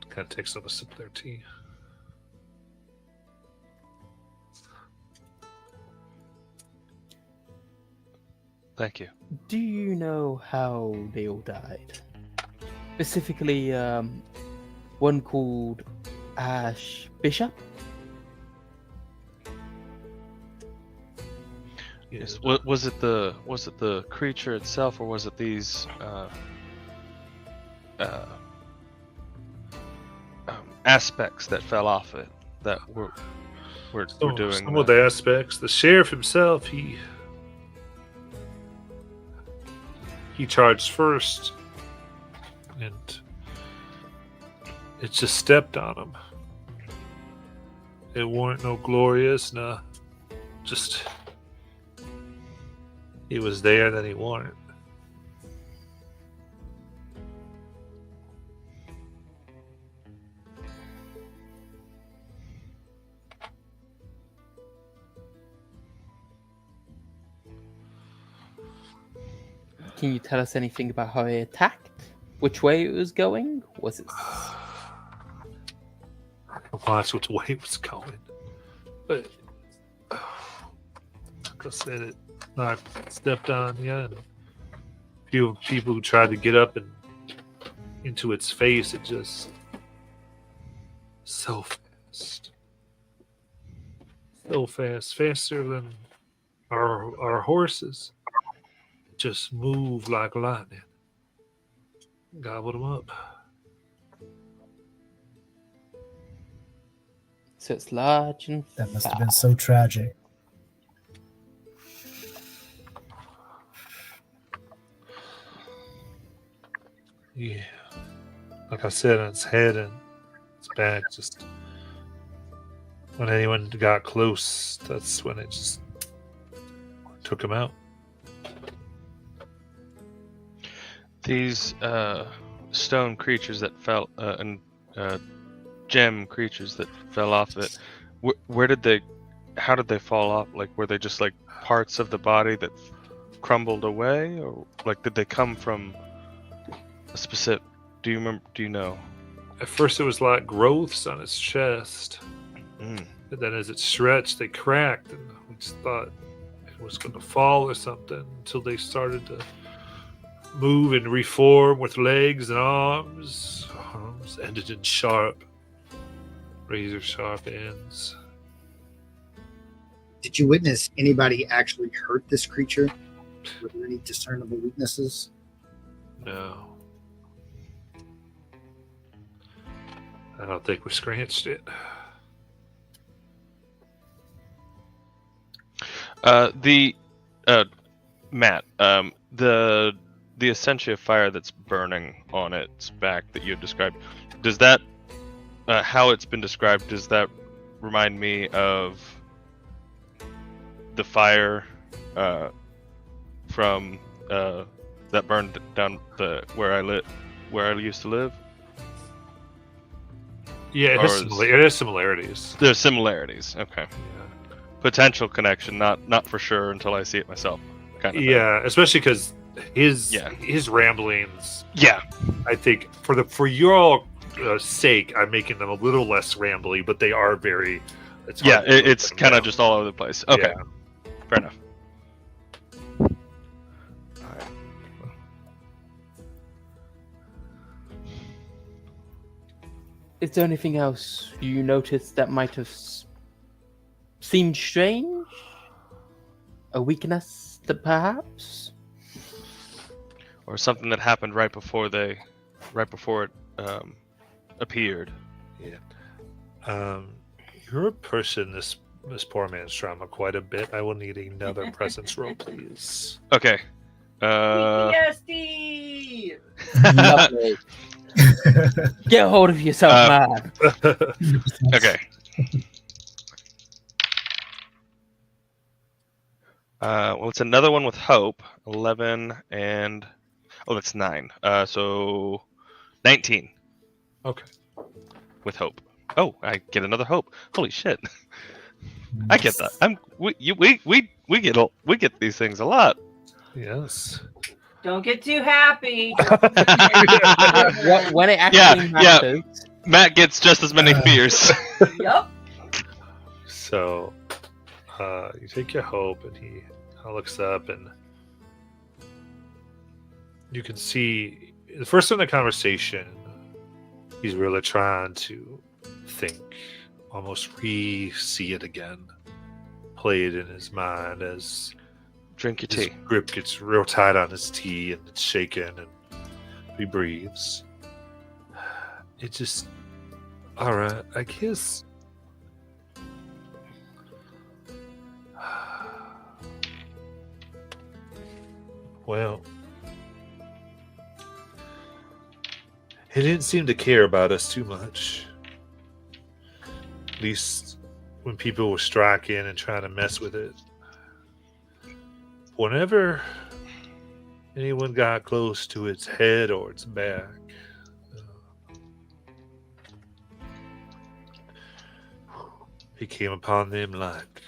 kind of takes up a sip of their tea. Thank you. Do you know how they all died? Specifically, one called Ash Bishop. Yes. Was it the creature itself, or was it these aspects that fell off it that were doing some of the aspects? The sheriff himself, he charged first, and it just stepped on him. It weren't no glorious, no, just he was there, then he weren't. Can you tell us anything about how he attacked? Which way it was going? Was it? Watch which way it was going, but like I said, it stepped on you, and a few people who tried to get up and into its face. It just so fast, faster than our horses. Just moved like lightning. Gobbled them up. So it's large and That must have foul. been so tragic. Yeah. Like I said, on its head and its back, just when anyone got close, that's when it just took him out. These stone creatures that fell and gem creatures that fell off it. Where did they? How did they fall off? Like, were they just like parts of the body that crumbled away, or like did they come from a specific? Do you remember? Do you know? At first, it was like growths on its chest. Mm. And then as it stretched, they cracked, and we just thought it was going to fall or something until they started to move and reform with legs and arms. Arms ended in sharp, razor sharp ends. Did you witness anybody actually hurt this creature? Were there any discernible weaknesses? No. I don't think we scratched it. Matt, the Essentia fire that's burning on its back that you had described, does that, how it's been described, does that remind me of the fire from that burned down where I used to live? Yeah, it has similarities. There's similarities. Okay. Yeah. Potential connection, not for sure until I see it myself. Kind of thing. Yeah, especially because his ramblings. Yeah. I think for your sake, I'm making them a little less rambly, but they are very. It's hard to it's put them kind of down. just all over the place. Okay. Yeah. Fair enough. Is there anything else you noticed that might have seemed strange? A weakness, perhaps? Or something that happened right before it appeared. You're pushing this poor man's trauma quite a bit. I will need another presence roll, please. Okay. PTSD! Lovely. Get a hold of yourself, man. Okay. Well, it's another one with hope. 11 and that's 9. So 19 Okay. with hope. Oh, I get another hope. Holy shit! I get that. We get these things a lot. Yes. Don't get too happy. When it actually Yeah. matters. Matt gets just as many fears. Yup. So, you take your hope, and he looks up, and you can see the first in the conversation. He's really trying to think, almost re-see it again, play it in his mind as Drink your his tea. grip gets real tight on his tea, and it's shaking, and he breathes. It just, all right, I guess. Well, he didn't seem to care about us too much. At least when people were striking and trying to mess with it. Whenever anyone got close to its head or its back, he came upon them like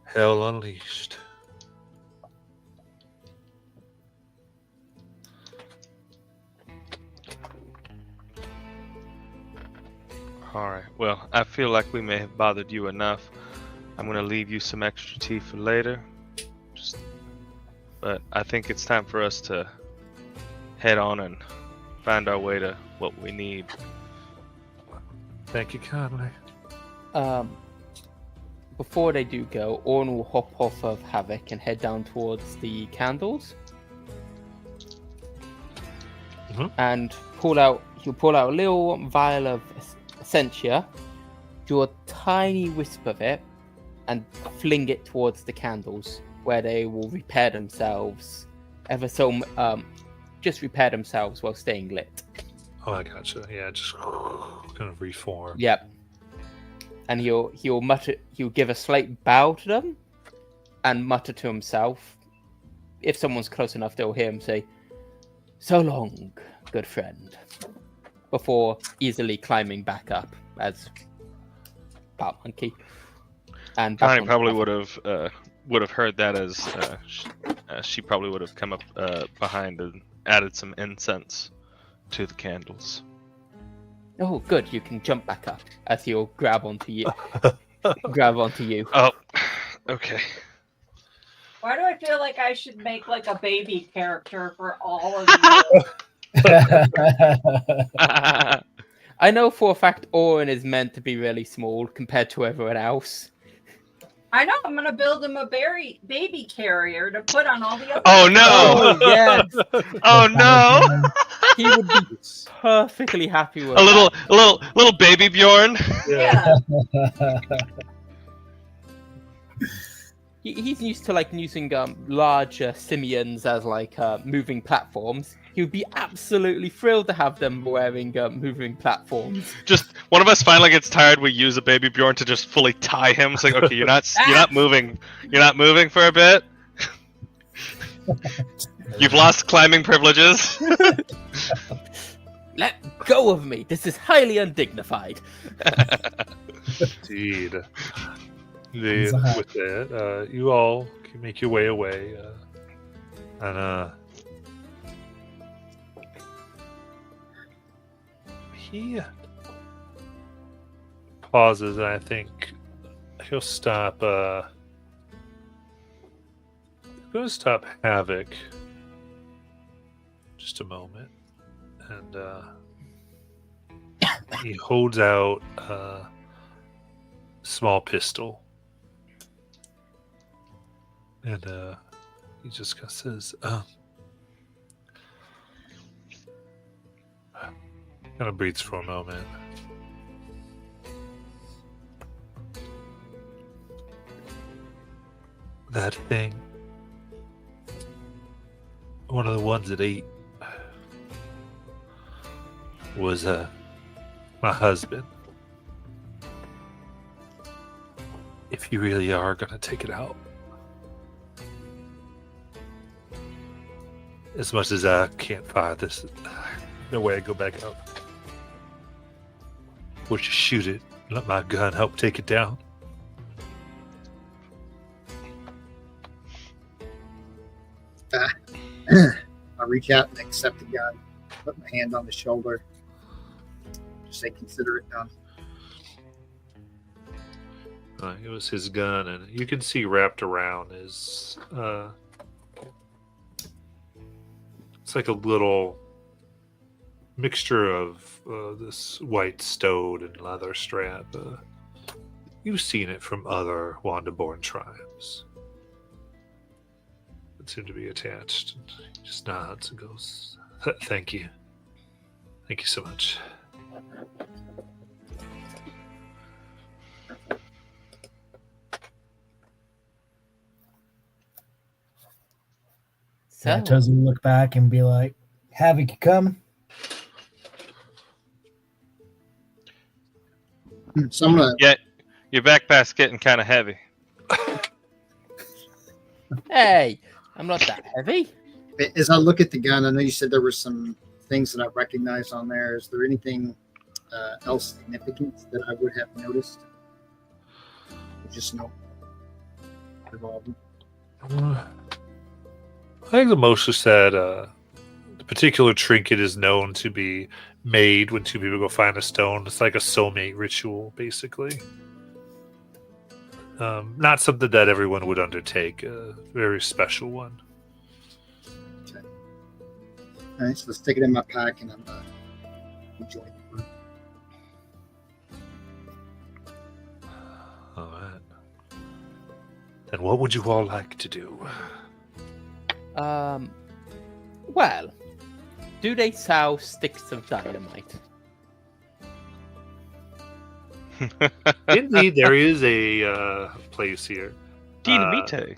hell unleashed. Alright, well, I feel like we may have bothered you enough. I'm going to leave you some extra tea for later. But I think it's time for us to head on and find our way to what we need. Thank you kindly. Before they do go, Orn will hop off of Havoc and head down towards the candles. Mhm. And he'll pull out a little vial of Essentia, do a tiny wisp of it, and fling it towards the candles, where they will repair themselves just repair themselves while staying lit. Oh, I gotcha. Yeah, just kind of reform. Yep. and he'll mutter. He'll give a slight bow to them, and mutter to himself. If someone's close enough, they'll hear him say, "So long, good friend," before easily climbing back up as Pop Monkey. And back Connie on probably top. would have heard that as she probably would have come up behind and added some incense to the candles. Oh, good. You can jump back up as he'll grab onto you. grab onto you. Oh, okay. Why do I feel like I should make like a baby character for all of you? I know for a fact Orin is meant to be really small compared to everyone else. I know. I'm gonna build him a baby carrier to put on all the other. Oh no! Oh, yes. Oh no! He would be perfectly happy with A little baby Bjorn. Yeah. He's used to like using larger simians as like moving platforms. He would be absolutely thrilled to have them wearing moving platforms. Just one of us finally gets tired. We use a baby Bjorn to just fully tie him. It's like, okay, you're not moving. You're not moving for a bit. You've lost climbing privileges. Let go of me. This is highly undignified. Indeed. With that, you all can make your way away, and he pauses, and I think he'll stop. He'll stop Havoc. Just a moment, and he holds out a small pistol. And he just kind of says, kind of breathes for a moment. That thing, one of the ones that ate, was my husband. If you really are gonna take it out, as much as I can't fire this, no way I go back out. Would you shoot it? Let my gun help take it down. I reach out and accept the gun, put my hand on the shoulder, just say, "Consider it done." It was his gun, and you can see wrapped around is it's like a little mixture of this white stone and leather strap. You've seen it from other Wandaborn tribes. It seemed to be attached. And he just nods and goes, "Thank you. Thank you so much." Yeah, Tozy will look back and be like, "Havoc, you coming?" So I'm gonna, Yeah, your backpack's getting kind of heavy. Hey, I'm not that heavy. as I look at the gun, I know you said there were some things that I recognized on there. Is there anything else significant that I would have noticed? Just no revolver. I think the most is that the particular trinket is known to be made when two people go find a stone. It's like a soulmate ritual, basically. Not something that everyone would undertake. A very special one. All right, so let's stick it in my pack, and I'm enjoying it. All right. Then what would you all like to do? Well, do they sell sticks of dynamite? Indeed, there is a place here. Dynamite.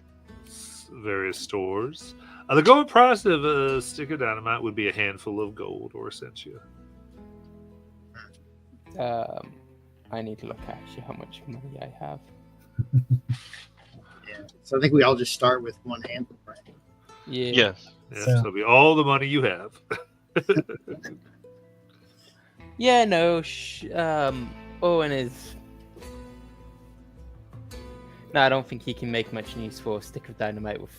Various stores. The going price of a stick of dynamite would be a handful of gold or essentia. I need to look actually how much money I have. Yeah. So I think we all just start with one hand, right? Yeah. Yes. Yes, So- it'll be all the money you have. Yeah, no. Owen is. No, I don't think he can make much use for a stick of dynamite with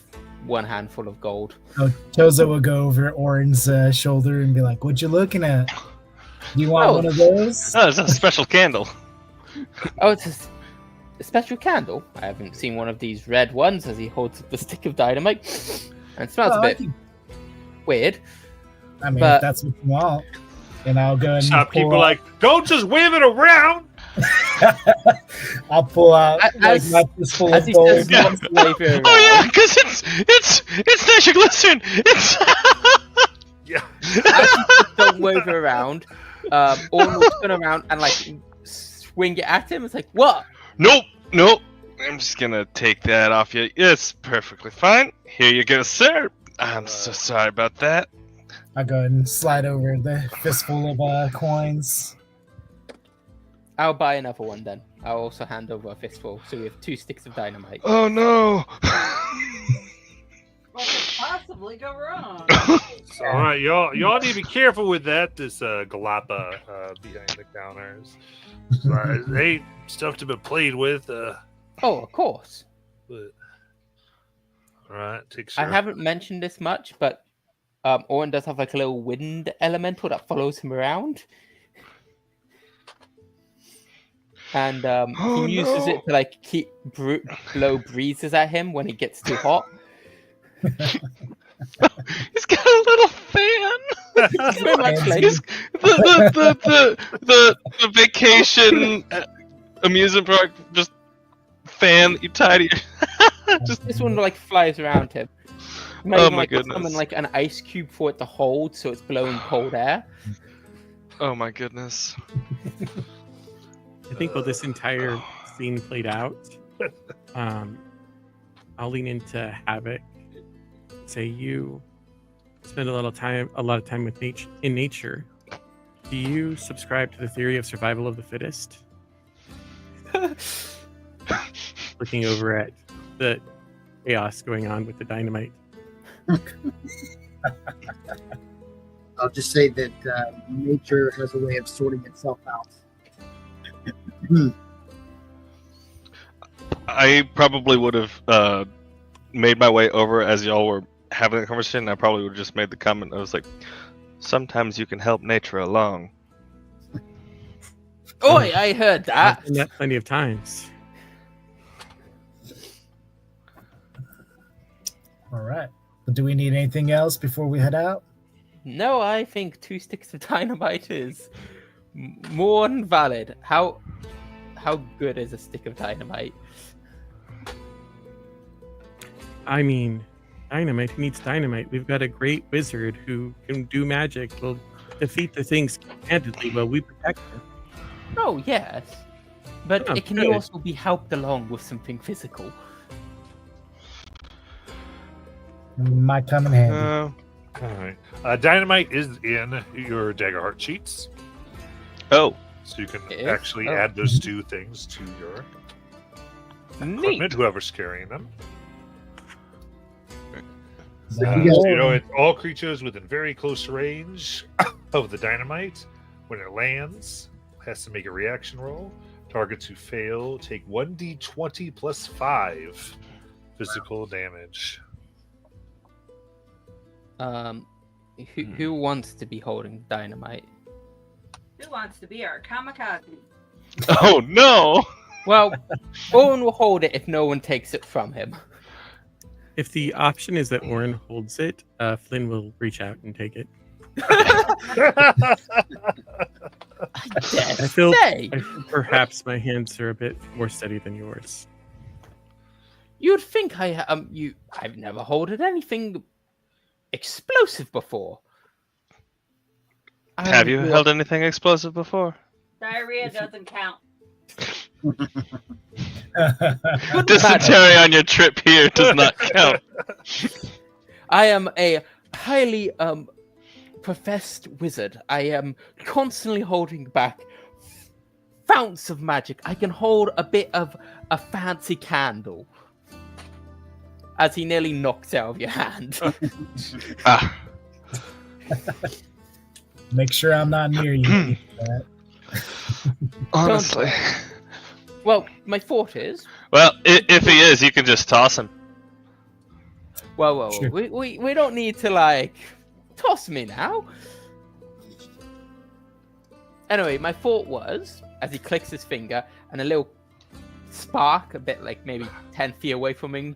one handful of gold. So Chozo will go over Orin's shoulder and be like, "What you looking at? Do you want Oh. one of those?" Oh, it's a special candle. Oh, it's a special candle. I haven't seen one of these red ones as he holds up the stick of dynamite. And it smells Well, a I bit can- weird. I mean, But- if that's what you want, and I'll go and Stop pull people out, like, don't just wave it around. I'll pull out like As- my fistful As of he gold. says, not to wave it Oh yeah, around. because it's nitroglycerin. It's Yeah. Don't wave it around. Owen will turn around and like swing it at him. It's like, what? nope. I'm just gonna take that off you. It's perfectly fine. Here you go, sir. I'm so sorry about that. I'll go and slide over the fistful of coins. I'll buy another one then. I'll also hand over a fistful. So we have 2 sticks of dynamite. Oh no. What could possibly go wrong? So, all right, y'all need to be careful with that. This Galapa behind the counters. They ain't stuff to be played with. Oh, of course. But, all right, take I sure. haven't mentioned this much, but Owen does have like a little wind elemental that follows him around. And Oh, he uses no. it to like blow breezes at him when it gets too hot. He's got a little fan. It's very much like He's the vacation amusement park just fan that you tie to your just this one like flies around him. You might Oh even, my like, put goodness. something like an ice cube for it to hold, so it's blowing cold air. oh my goodness. I think while this entire scene played out, I'll lean into Havoc. Say you spend a lot of time with nature. Do you subscribe to the theory of survival of the fittest? Looking over at the chaos going on with the dynamite. I'll just say that nature has a way of sorting itself out. I probably would have made my way over as y'all were having that conversation. I probably would have just made the comment. I was like, sometimes you can help nature along. Oh, I heard that. I've done that plenty of times. All right. But do we need anything else before we head out? No, I think 2 sticks of dynamite is more than valid. How good is a stick of dynamite? I mean, dynamite. Who needs dynamite? We've got a great wizard who can do magic. We'll defeat the things handedly while we protect them. Oh, yes. But Oh, it can good. also be helped along with something physical. Might come in handy. All right. Dynamite is in your Daggerheart cheats, Oh, so you can It is? actually Oh. add those 2 things to your Neat. equipment, whoever's carrying them. So So, you guys, you know, it's all creatures within very close range of the dynamite. When it lands, has to make a reaction roll. Targets who fail take 1d20 plus 5 physical damage. Who wants to be holding dynamite? Who wants to be our kamikaze? oh no! Well, Owen will hold it if no one takes it from him. If the option is that Orin holds it, Flynn will reach out and take it. Dare I feel say. perhaps my hands are a bit more steady than yours. You'd think I've never holded anything explosive before. Have you held anything explosive before? Diarrhea doesn't count. Dysentery on your trip here does not count. I am a highly professed wizard. I am constantly holding back founts of magic. I can hold a bit of a fancy candle. As he nearly knocks out of your hand. Ah, Make sure I'm not near you. honestly. Well, my thought is... Well, if he is, you can just toss him. Well, Sure. we don't need to, like, toss me now. Anyway, my thought was, as he clicks his finger, and a little spark, a bit like maybe 10 feet away from him,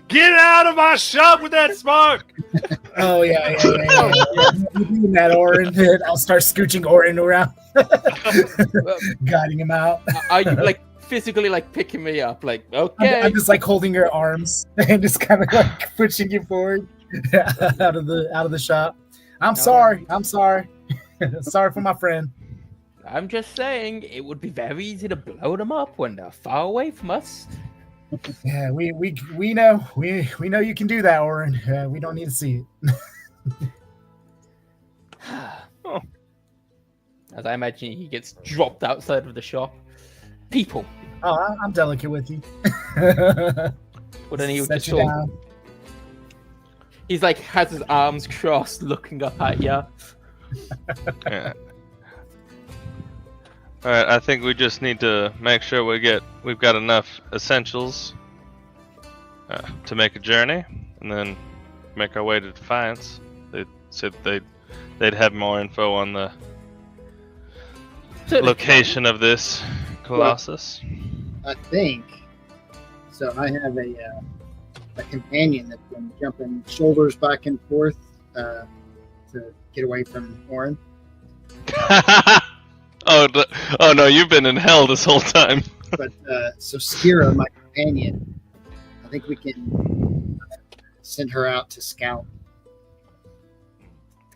Get out of my shop with that spark! Oh yeah. You doing that, Orin? I'll start scooching Orin around, guiding him out. are you, like, physically, like, picking me up? Like, okay. I'm just like holding your arms and just kind of like pushing you forward out of the shop. I'm sorry. Sorry for my friend. I'm just saying, it would be very easy to blow them up when they're far away from us. Yeah, we know we know you can do that, Orin. We don't need to see it. Oh. As I imagine he gets dropped outside of the shop. People. Oh, I'm delicate with you. Well, then he would Set just you sort of- down. He's like, has his arms crossed, looking up at you. Yeah. All right, I think we just need to make sure we've got enough essentials to make a journey, and then make our way to Defiance. They said they'd have more info on the location of this Colossus. I think so. I have a companion that's been jumping shoulders back and forth to get away from Orin. Oh no, you've been in hell this whole time. But so Skira, my companion, I think we can send her out to scout.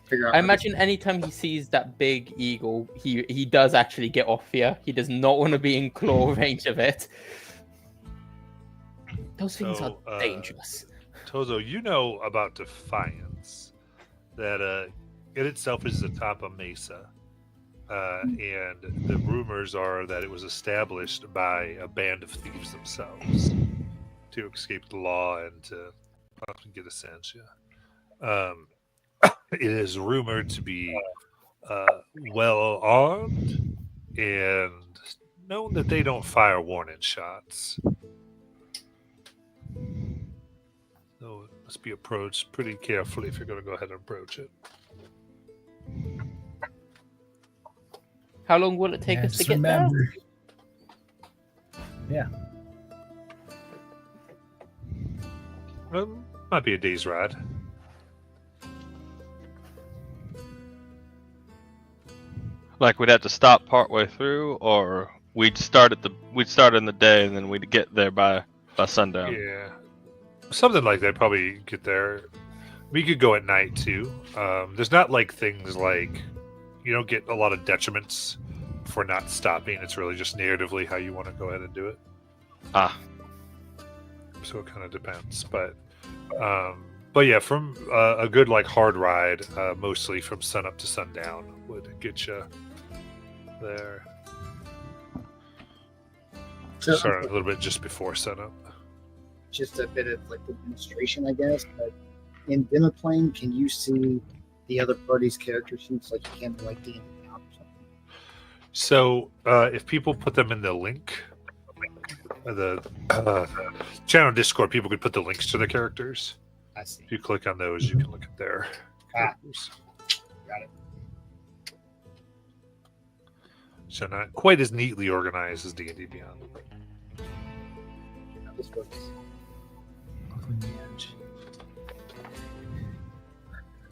Figure out. I imagine anytime he sees that big eagle, he does actually get off here. He does not want to be in claw range of it. Those things So, are dangerous. Tozo, you know about Defiance. That it itself is atop a mesa. And the rumors are that it was established by a band of thieves themselves to escape the law and to often get ascension. It is rumored to be well armed and known that they don't fire warning shots. So it must be approached pretty carefully if you're going to go ahead and approach it. How long will it take us to just get there? remember. Yeah. Might be a day's ride. Like we'd have to stop partway through, or we'd start in the day and then we'd get there by sundown. Yeah, something like that. Probably get there. We could go at night too. There's not like things like you don't get a lot of detriments for not stopping. It's really just narratively how you want to go ahead and do it. Ah, So it kind of depends, but yeah, from a good like hard ride, mostly from sunup to sundown, would get you there. So, Start a little bit just before sunup. just a bit of like administration, I guess. But in Demiplane, can you see the other party's character sheets like you can like D&D or something? So if people put them in the link, the channel Discord, people could put the links to the characters. I see. If you click on those, you can look at their Ah. characters. Got it. So not quite as neatly organized as D&D Beyond. This works.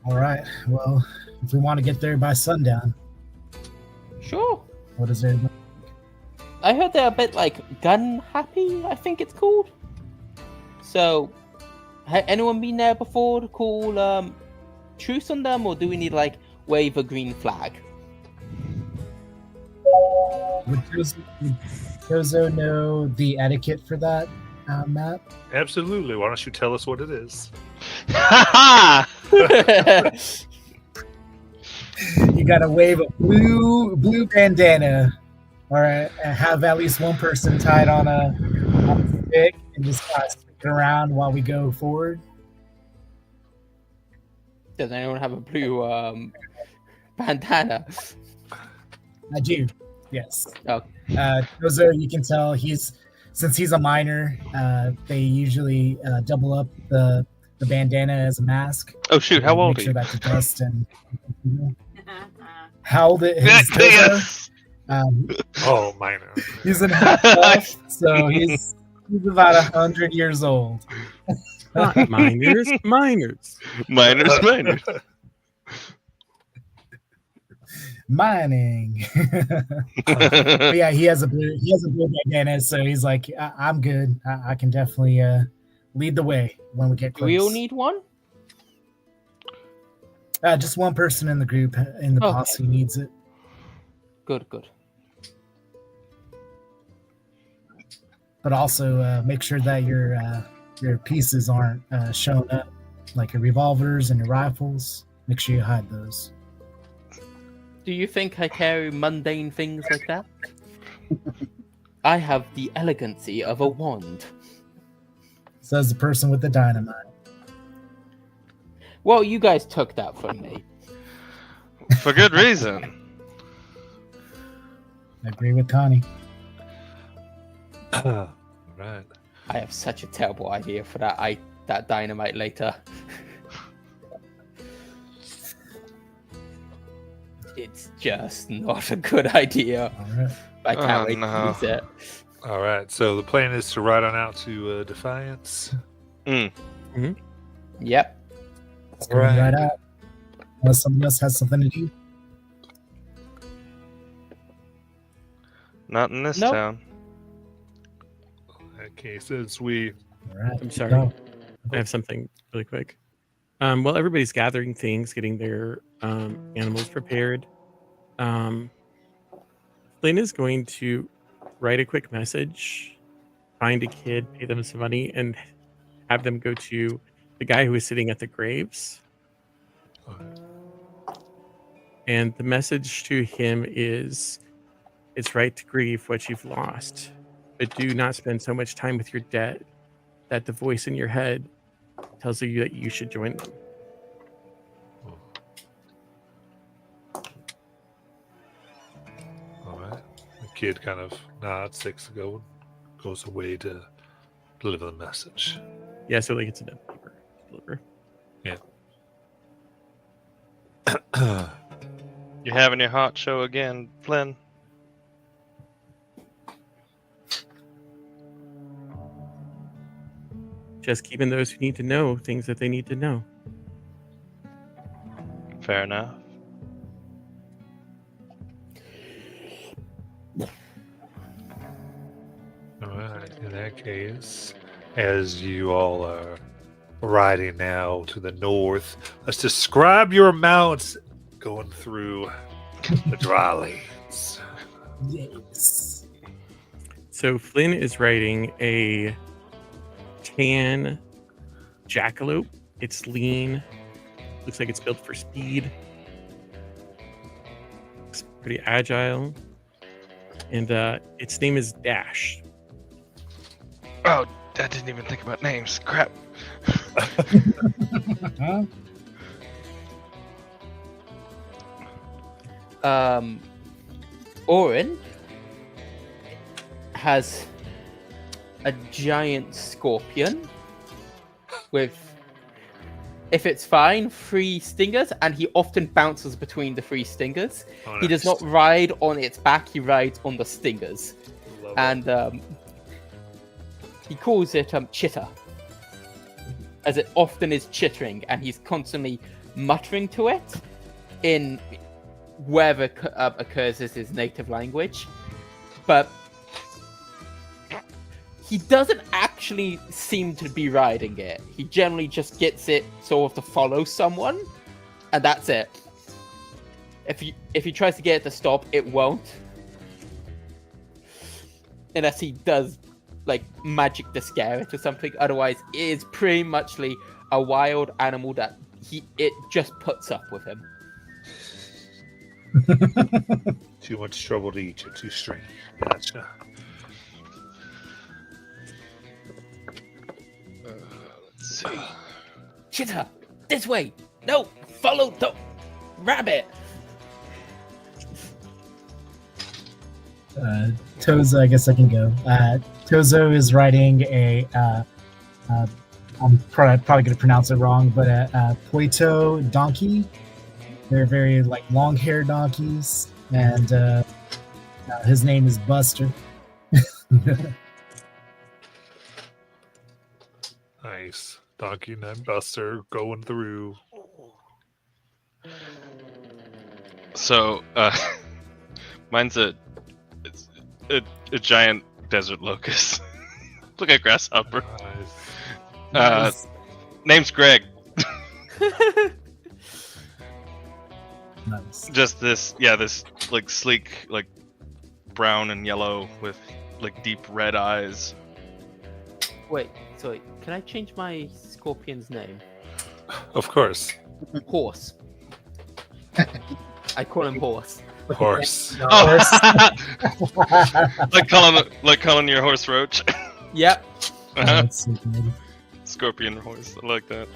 All right. Well, if we want to get there by sundown, Sure. what is there? I heard they're a bit like gun happy, I think it's called. So, anyone been there before to call truce on them, or do we need like wave a green flag? Would Tozo know the etiquette for that, Matt? Absolutely. Why don't you tell us what it is? You got to wave a blue bandana or have at least one person tied on a stick and just kind of spin around while we go forward. Does anyone have a blue bandana? I do, yes. Oh. Tozo, you can tell since he's a minor, they usually double up the bandana as a mask. Oh shoot! How old Make are sure you? that the dust and how old is Tozo? Yes! Oh, minor. He's in half elf, so he's about 100 years old. Not minors, minors. Miners. Mining. But yeah, he has a blue bandana, so he's like, I'm good. I can definitely lead the way when we get Do close. we all need one? Just one person in the group in the Okay. posse needs it. Good, good. But also make sure that your pieces aren't shown up, like your revolvers and your rifles. Make sure you hide those. Do you think I carry mundane things like that? I have the elegancy of a wand. Says the person with the dynamite. Well, you guys took that from me. For good reason. I agree with Connie. Right. I have such a terrible idea for that dynamite later. It's just not a good idea. All right. I can't Oh, wait no. to use it. All right. So the plan is to ride on out to Defiance. Yep. Let's go Right. right out. Unless somebody else has something to do. Not in this Nope. town. Okay, since we All right. I'm sorry. Go. I have something really quick. While everybody's gathering things, getting their animals prepared, Flynn is going to write a quick message, find a kid, pay them some money, and have them go to the guy who is sitting at the graves. And the message to him is, it's right to grieve what you've lost, but do not spend so much time with your dead that the voice in your head tells you that you should join them. all right. The kid kind of nods, takes the go, goes away to deliver the message. Yeah, so like it's a dead paper to deliver. You having your hot show again, Flynn? Just keeping those who need to know things that they need to know. Fair enough. All right. In that case, as you all are riding now to the north, let's describe your mounts going through the dry lanes. Yes. So Flynn is riding a tan jackalope. It's lean. Looks like it's built for speed. It's pretty agile. And its name is Dash. Oh, I didn't even think about names. Crap. Huh? Orin has a giant scorpion with, if it's fine, 3 stingers, and he often bounces between the 3 stingers. Oh, He does nice. not ride on its back, he rides on the stingers. Love it. And he calls it chitter, as it often is chittering, and he's constantly muttering to it in wherever occurs as his native language. But he doesn't actually seem to be riding it. He generally just gets it sort of to follow someone, and that's it. If he tries to get it to stop, it won't. Unless he does like magic to scare it or something. Otherwise, it is pretty muchly a wild animal that it just puts up with him. Too much trouble to eat. You're too stringy. Gotcha. Let's see. Chitter, this way. No, follow the rabbit. Tozo, I guess I can go. Tozo is riding a. I'm probably going to pronounce it wrong, but a Poito donkey. They're very like long-haired donkeys, and his name is Buster. Nice. Donkey named Buster going through. So, mine's a giant desert locust. Look at grasshopper. Nice. Name's Greg. Nice. Just this like sleek, like brown and yellow with like deep red eyes. Wait, sorry. Can I change my scorpion's name? Of course. Horse. I call him Horse. Horse. Oh, like calling your horse Roach. Yep. That's so good. Scorpion horse. I like that.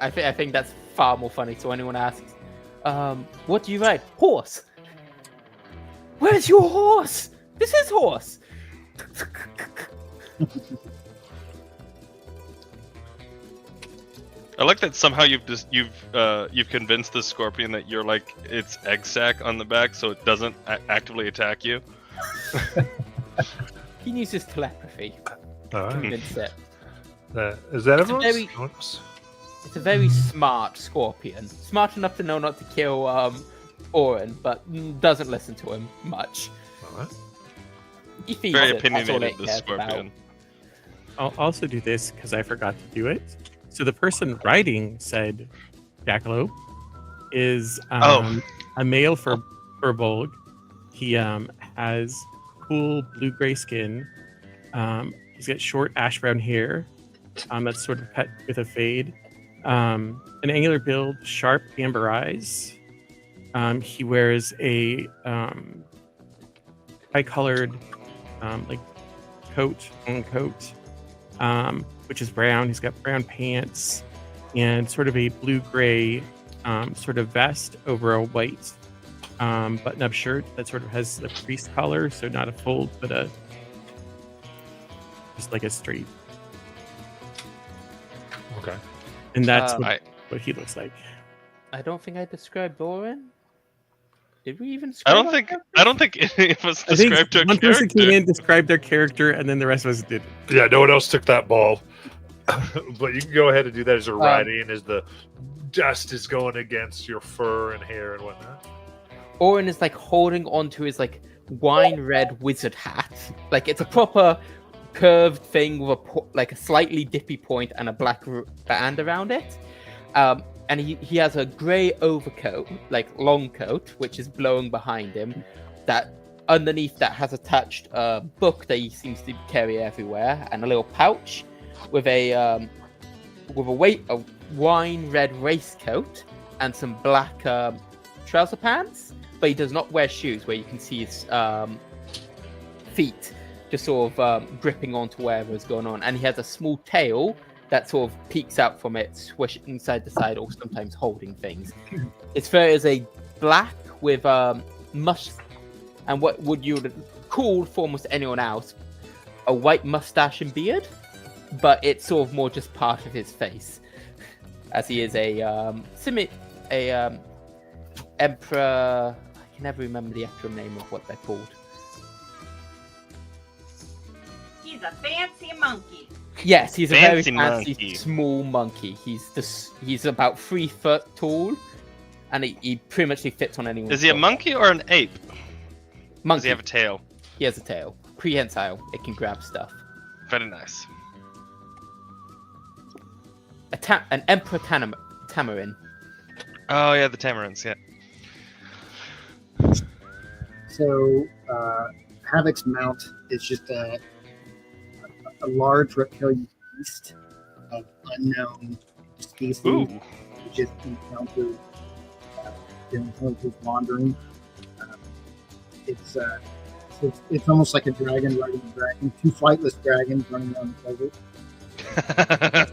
I think that's far more funny. So anyone asks, what do you ride? Horse. Where's your horse? This is Horse. I like that somehow you've convinced the scorpion that you're like its egg sac on the back, so it doesn't actively attack you. He uses telepathy. All right. Convince it. Is that It's a everyone? very- It's a very smart scorpion. Smart enough to know not to kill Orin, but doesn't listen to him much. All right. He feeds Very it. That's all opinionated, it the cares scorpion. I'll also do this because I forgot to do it. So the person writing said Jackalope is a male for Furbolg. He has cool blue-gray skin. He's got short ash brown hair that's sort of cut with a fade. An angular build, sharp amber eyes. He wears a high-colored like coat, which is brown. He's got brown pants and sort of a blue-gray sort of vest over a white button-up shirt that sort of has the priest collar, so not a fold, but just like a straight. Okay. And that's I what he looks like. I don't think I described Orin. Did we even? I describe don't think any of us I think described our one person character. came in, described their character, and then the rest of us did. Yeah, no one else took that ball. But you can go ahead and do that as you're riding, as the dust is going against your fur and hair and whatnot. Orin is like holding onto his like wine red wizard hat. Like it's a proper curved thing with like a slightly dippy point and a black band around it. And he has a grey overcoat, like long coat, which is blowing behind him. That underneath that has attached a book that he seems to carry everywhere, and a little pouch with a wine red waistcoat and some black trouser pants. But he does not wear shoes, where you can see his feet just sort of gripping onto whatever's going on. And he has a small tail that sort of peeks out from it, swishing side to side, or sometimes holding things. Its fur is a black with and what would you call for almost anyone else a white mustache and beard, but it's sort of more just part of his face, as he is a emperor. I can never remember the actual name of what they're called. He's a fancy monkey. Yes, he's a very Fancy fancy monkey. small monkey. He's about 3 foot tall, and he pretty much fits on anyone. Is he a monkey or an ape? Monkey. Does he have a tail? He has a tail. Prehensile. It can grab stuff. Very nice. An emperor tamarin. Oh yeah, the tamarins. Yeah. So, Havoc's mount is just a large reptilian beast of unknown species. Ooh. You just encountered during some of his wandering. It's almost like a dragon riding a dragon, two flightless dragons running around the desert.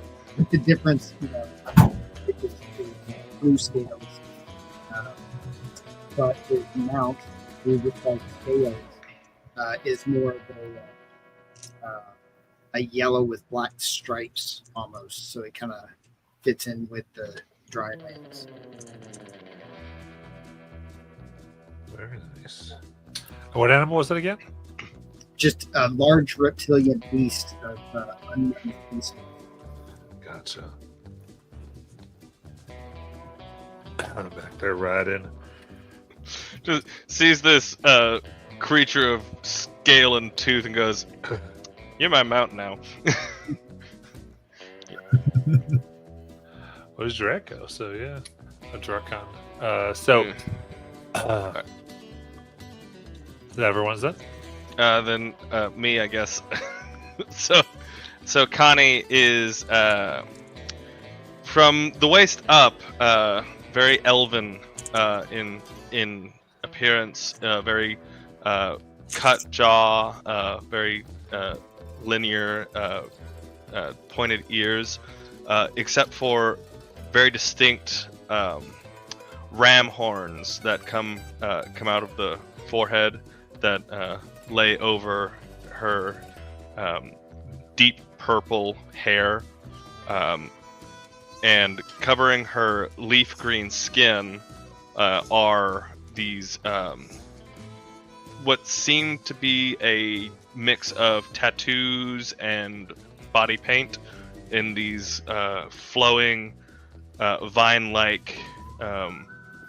The difference, is blue scales. But his mount, who looks like scales, is more of a yellow with black stripes almost. So it kind of fits in with the dry lands. Very nice. What animal was it again? Just a large reptilian beast of unknown species. Gotcha. I'm back there riding. Just sees this creature of scale and tooth and goes, "You're my mount now." What is Draco? So yeah, a Drakon. Everyone's done. Then me, I guess. so Connie is from the waist up, very elven in appearance, very cut jaw, very linear, pointed ears, except for very distinct ram horns that come out of the forehead that lay over her deep purple hair, and covering her leaf green skin are these what seem to be a mix of tattoos and body paint in these flowing vine-like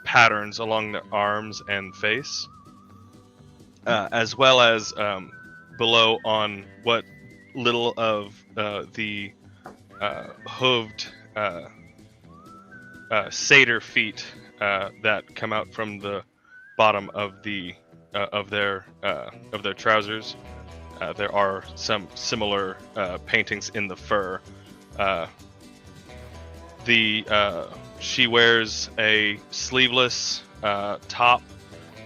patterns along the arms and face, as well as below on what little of the hooved satyr feet that come out from the bottom of the of their trousers. There are some similar paintings in the fur. She wears a sleeveless top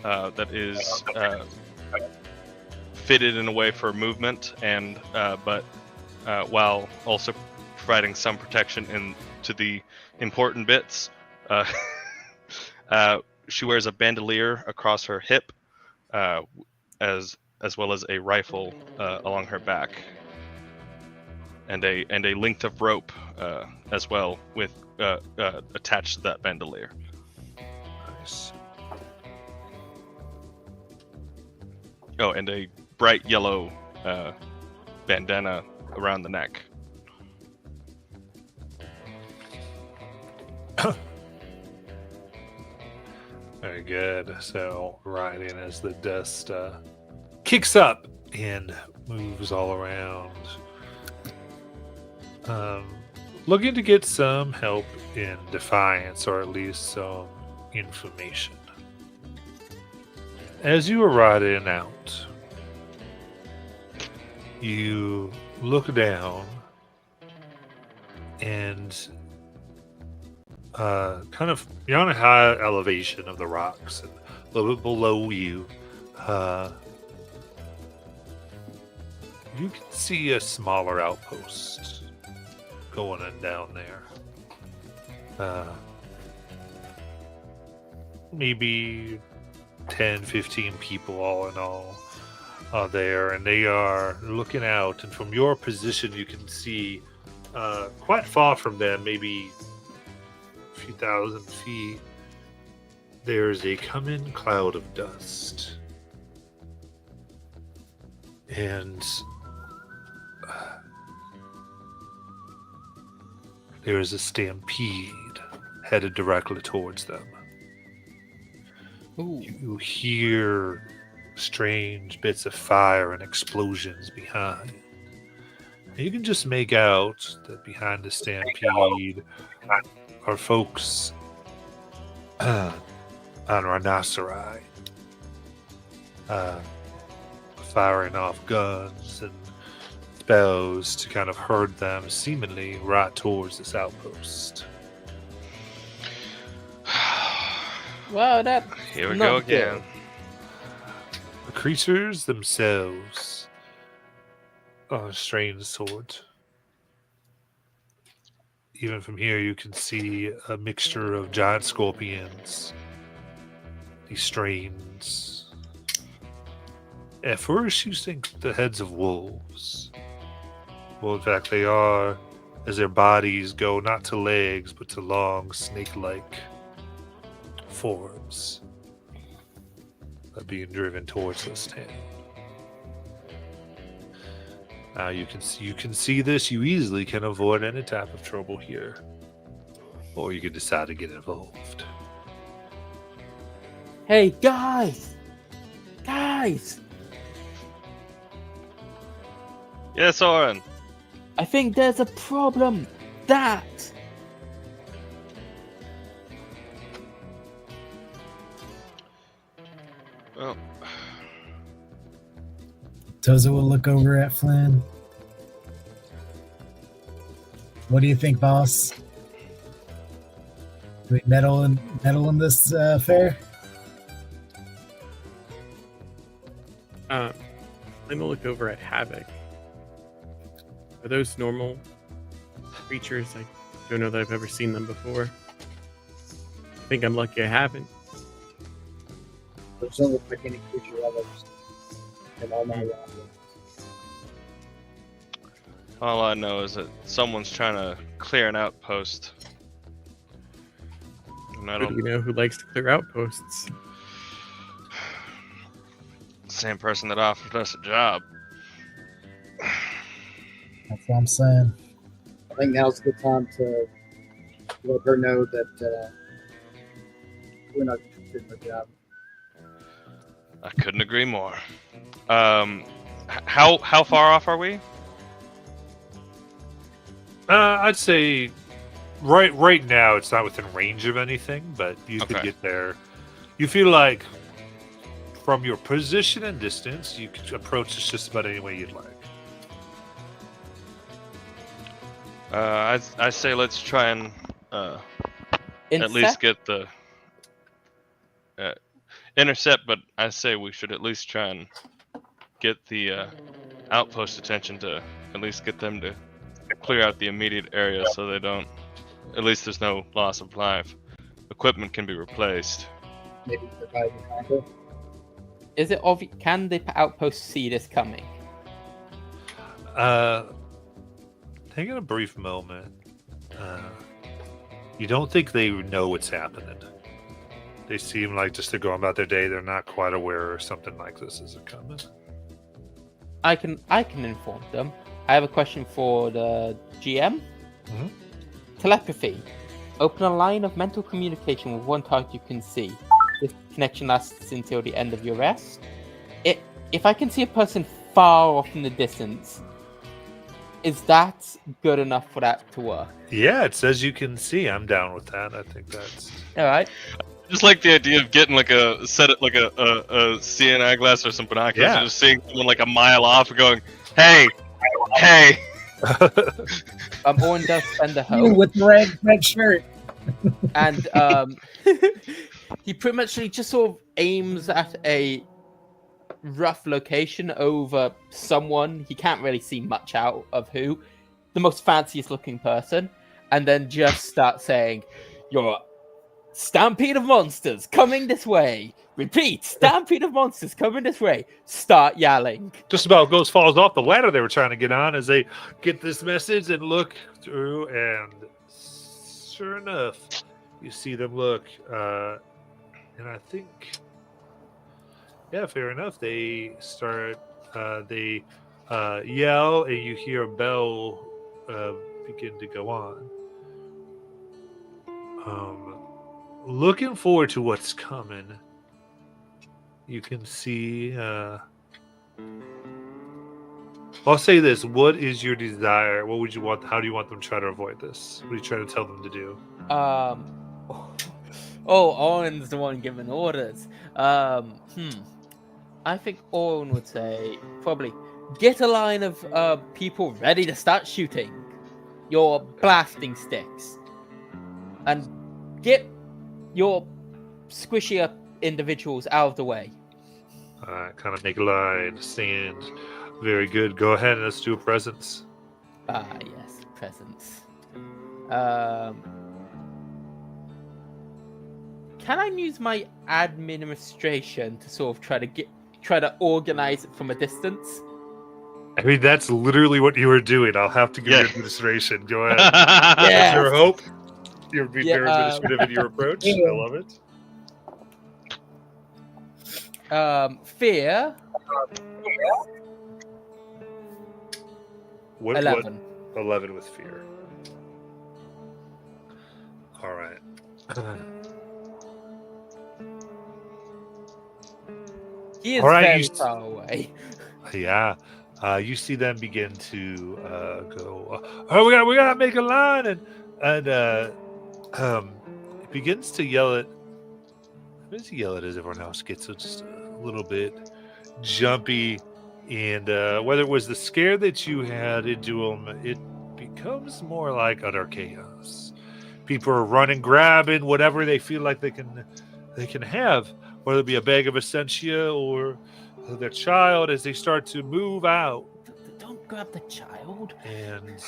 that is fitted in a way for movement, and but while also providing some protection into the important bits. She wears a bandolier across her hip, as well as a rifle along her back, and a length of rope as well with attached to that bandolier. Nice. Oh, and a bright yellow bandana around the neck. Very good. So riding as the dust kicks up and moves all around. Looking to get some help in Defiance, or at least some information. As you are riding out, you look down and kind of, you're on a high elevation of the rocks, and a little bit below you, you can see a smaller outpost going on down there. Maybe 10, 15 people all in all are there, and they are looking out, and from your position you can see quite far from them, maybe a few thousand feet, there's a coming cloud of dust. And there is a stampede headed directly towards them. Ooh. You hear strange bits of fire and explosions behind. And you can just make out that behind the stampede are folks on Rhinoceri, firing off guns and spells to kind of herd them seemingly right towards this outpost. Well, that's Here we not go good. again. The creatures themselves are a strange sort. Even from here, you can see a mixture of giant scorpions, these strains. At first, you think the heads of wolves. Well, in fact, they are, as their bodies go not to legs, but to long, snake-like forms being driven towards this town. Now you can see this. You easily can avoid any type of trouble here, or you can decide to get involved. Hey, guys! Guys! Yes, Oren. I think there's a problem. That! Well, Toza will look over at Flynn. What do you think, boss? Do we meddle in this affair? I'm gonna look over at Havoc. Are those normal creatures? I don't know that I've ever seen them before. I think I'm lucky I haven't. Those don't look like any creature I've ever seen in all my life. all I know is that someone's trying to clear an outpost. And I Who do don't. you know who likes to clear outposts? Same person that offered us a job. That's what I'm saying. I think now's the time to let her know that we're not interested in her job. I couldn't agree more. How far off are we? I'd say right now it's not within range of anything, but you could Okay. get there. You feel like from your position and distance, you could approach this just about any way you'd like. I say let's try and at least get the intercept, but I say we should at least try and get the outpost attention to at least get them to clear out the immediate area so they don't. At least there's no loss of life. Equipment can be replaced. Maybe provide the contact. Is it obvious? Can the outpost see this coming? Taking a brief moment. You don't think they know what's happening. They seem like just they're going about their day. They're not quite aware something like this is coming. I can inform them. I have a question for the GM. Mhm. Telepathy. Open a line of mental communication with one target you can see. This connection lasts until the end of your rest. If I can see a person far off in the distance, is that good enough for that to work? Yeah, it says you can see. I'm down with that. I think that's. All right. Just like the idea of getting like a seeing eyeglass or some binoculars Yeah. and just seeing someone like a mile off and going, "Hey, hey." Owen does spend a You hope, with the red shirt. and he pretty much just sort of aims at a rough location over someone he can't really see much out of who, the most fanciest looking person, and then just start saying, "You're a stampede of monsters coming this way. Repeat, stampede of monsters coming this way." Start yelling. Just about falls off the ladder they were trying to get on as they get this message and look through, and sure enough, you see them look, and I think, yeah, fair enough. They start, they yell, and you hear a bell begin to go on. Looking forward to what's coming. You can see. I'll say this: what is your desire? What would you want? How do you want them to try to avoid this? What are you trying to tell them to do? Owen's the one giving orders. I think Owen would say probably get a line of people ready to start shooting your blasting sticks, and get your squishier individuals out of the way. Kind of make a line, stand. Very good. Go ahead and let's do a presence. Yes, presence. Can I use my administration to sort of try to organize it from a distance? I mean, that's literally what you were doing. I'll have to give you Yeah. administration. Go ahead. Yeah. That's your hope. You're being Yeah, very administrative in your approach. I love it. Fear, What 11. 11 with fear. All right. He is All right, very you- far away. Yeah. You see them begin to go. We gotta make a line, and it begins to yell at. Begins to yell at as everyone else gets just a little bit jumpy, and whether it was the scare that you had into them, it becomes more like utter chaos. People are running, grabbing whatever they feel like they can have, whether it be a bag of essentia or their child, as they start to move out. Don't grab the child. And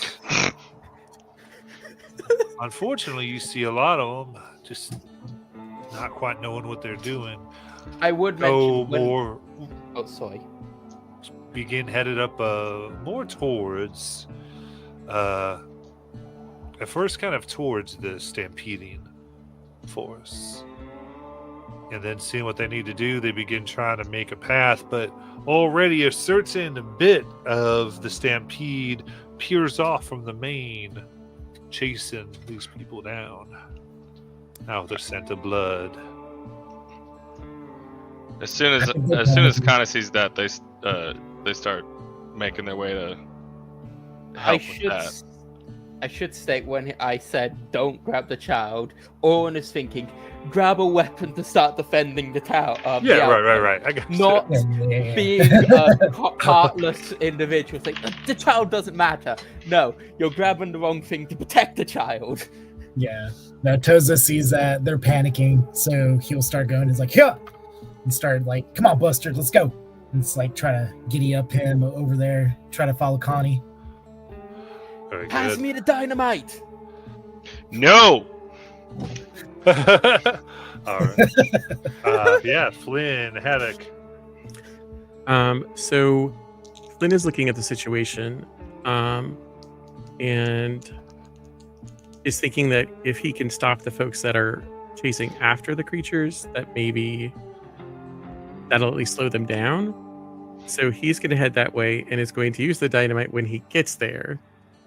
unfortunately, you see a lot of them just not quite knowing what they're doing. I would Go mention. more, Oh, sorry. begin headed up more towards, at first kind of towards the stampeding force. And then seeing what they need to do, they begin trying to make a path, but already a certain bit of the stampede peers off from the main, chasing these people down. Now with their scent of blood. As soon as Kana sees that, they start making their way to help with that. I should state when I said don't grab the child, Owen is thinking grab a weapon to start defending the town. Right. I got Not Yeah. being a heartless individual. It's like the child doesn't matter. No, you're grabbing the wrong thing to protect the child. Yeah. Now Toza sees that they're panicking, so he'll start going. He's like, yeah, and start like, come on, Buster, let's go. And it's like try to giddy up him over there, try to follow Connie. Very Pass good. me the dynamite. No. All right. Yeah, Flynn, Haddock. So Flynn is looking at the situation, and is thinking that if he can stop the folks that are chasing after the creatures, that maybe that'll at least slow them down. So he's going to head that way and is going to use the dynamite when he gets there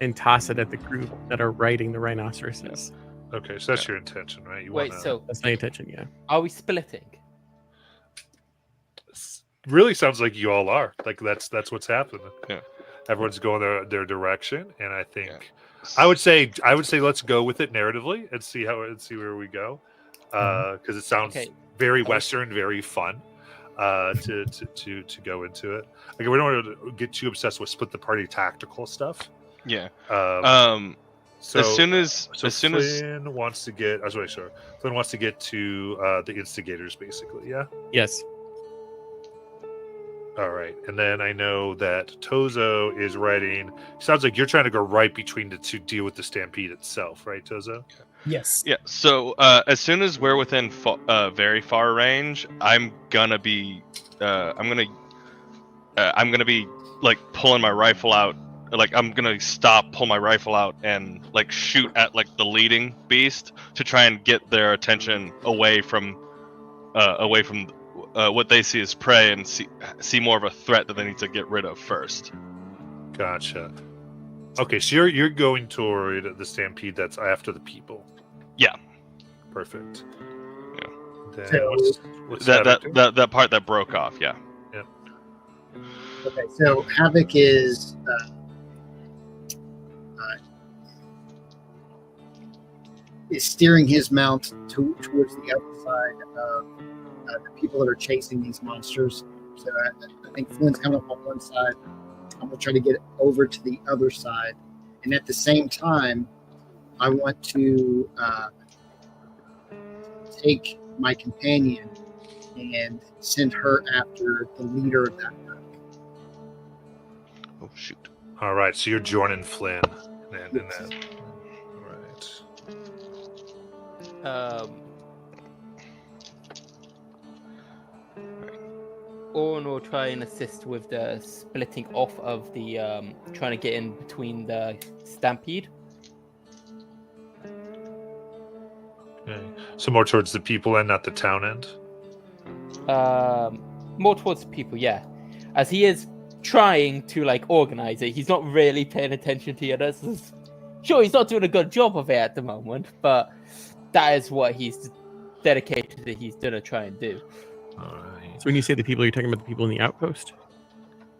and toss it at the group that are riding the rhinoceroses. Okay, so that's your intention, right? You Wait, wanna- so That's my intention, yeah. are we splitting? really sounds like you all are. Like that's what's happening. Yeah. Everyone's going their direction, and I think I would say let's go with it narratively and see where we go, because it sounds Okay. very Western, very fun. To go into it. Like, we don't want to get too obsessed with split the party tactical stuff. Yeah. So as soon as Flynn wants to get, Flynn wants to get to the instigators, basically. Yeah. Yes. All right, and then I know that Tozo is writing. Sounds like you're trying to go right between the two, deal with the stampede itself, right, Tozo? Yes. Yeah. So as soon as we're within very far range, I'm gonna be like pulling my rifle out. Like I'm gonna pull my rifle out, and like shoot at like the leading beast to try and get their attention away from what they see as prey, and see more of a threat that they need to get rid of first. Gotcha. Okay, so you're going toward the stampede that's after the people. Yeah. Perfect. Yeah. Then So- what's Havoc doing? That part that broke off. Yeah. Okay, so Havoc is steering his mount towards the other side of the people that are chasing these monsters. So I think Flynn's coming up on one side. I'm going to try to get over to the other side. And at the same time, I want to take my companion and send her after the leader of that pack. Oh shoot. All right, so you're joining Flynn in that. Right. Orin will try and assist with the splitting off of the trying to get in between the stampede. Okay. So more towards the people end, not the town end. More towards people, yeah. As he is trying to like organize it, he's not really paying attention to the others. Sure, he's not doing a good job of it at the moment, but that is what he's dedicated to. He's gonna try and do. All right. So when you say the people, you're talking about the people in the outpost,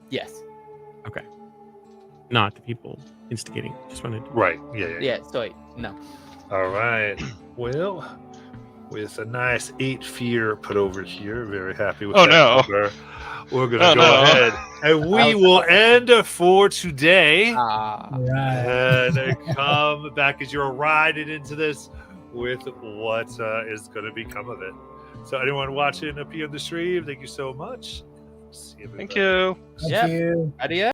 Yes. not the people instigating. Just wanted. Right. Yeah. Yeah. Sorry. No. All right. Well, with a nice 8 fear put over here, very happy with Oh, that no. number. We're gonna Oh, go no. ahead and we will end for today. Ah. Right. And come back as you're riding into this with what is going to become of it. So, anyone watching up here on the stream, thank you so much. See you Thank everybody. you. Thank Yeah. you. Adios.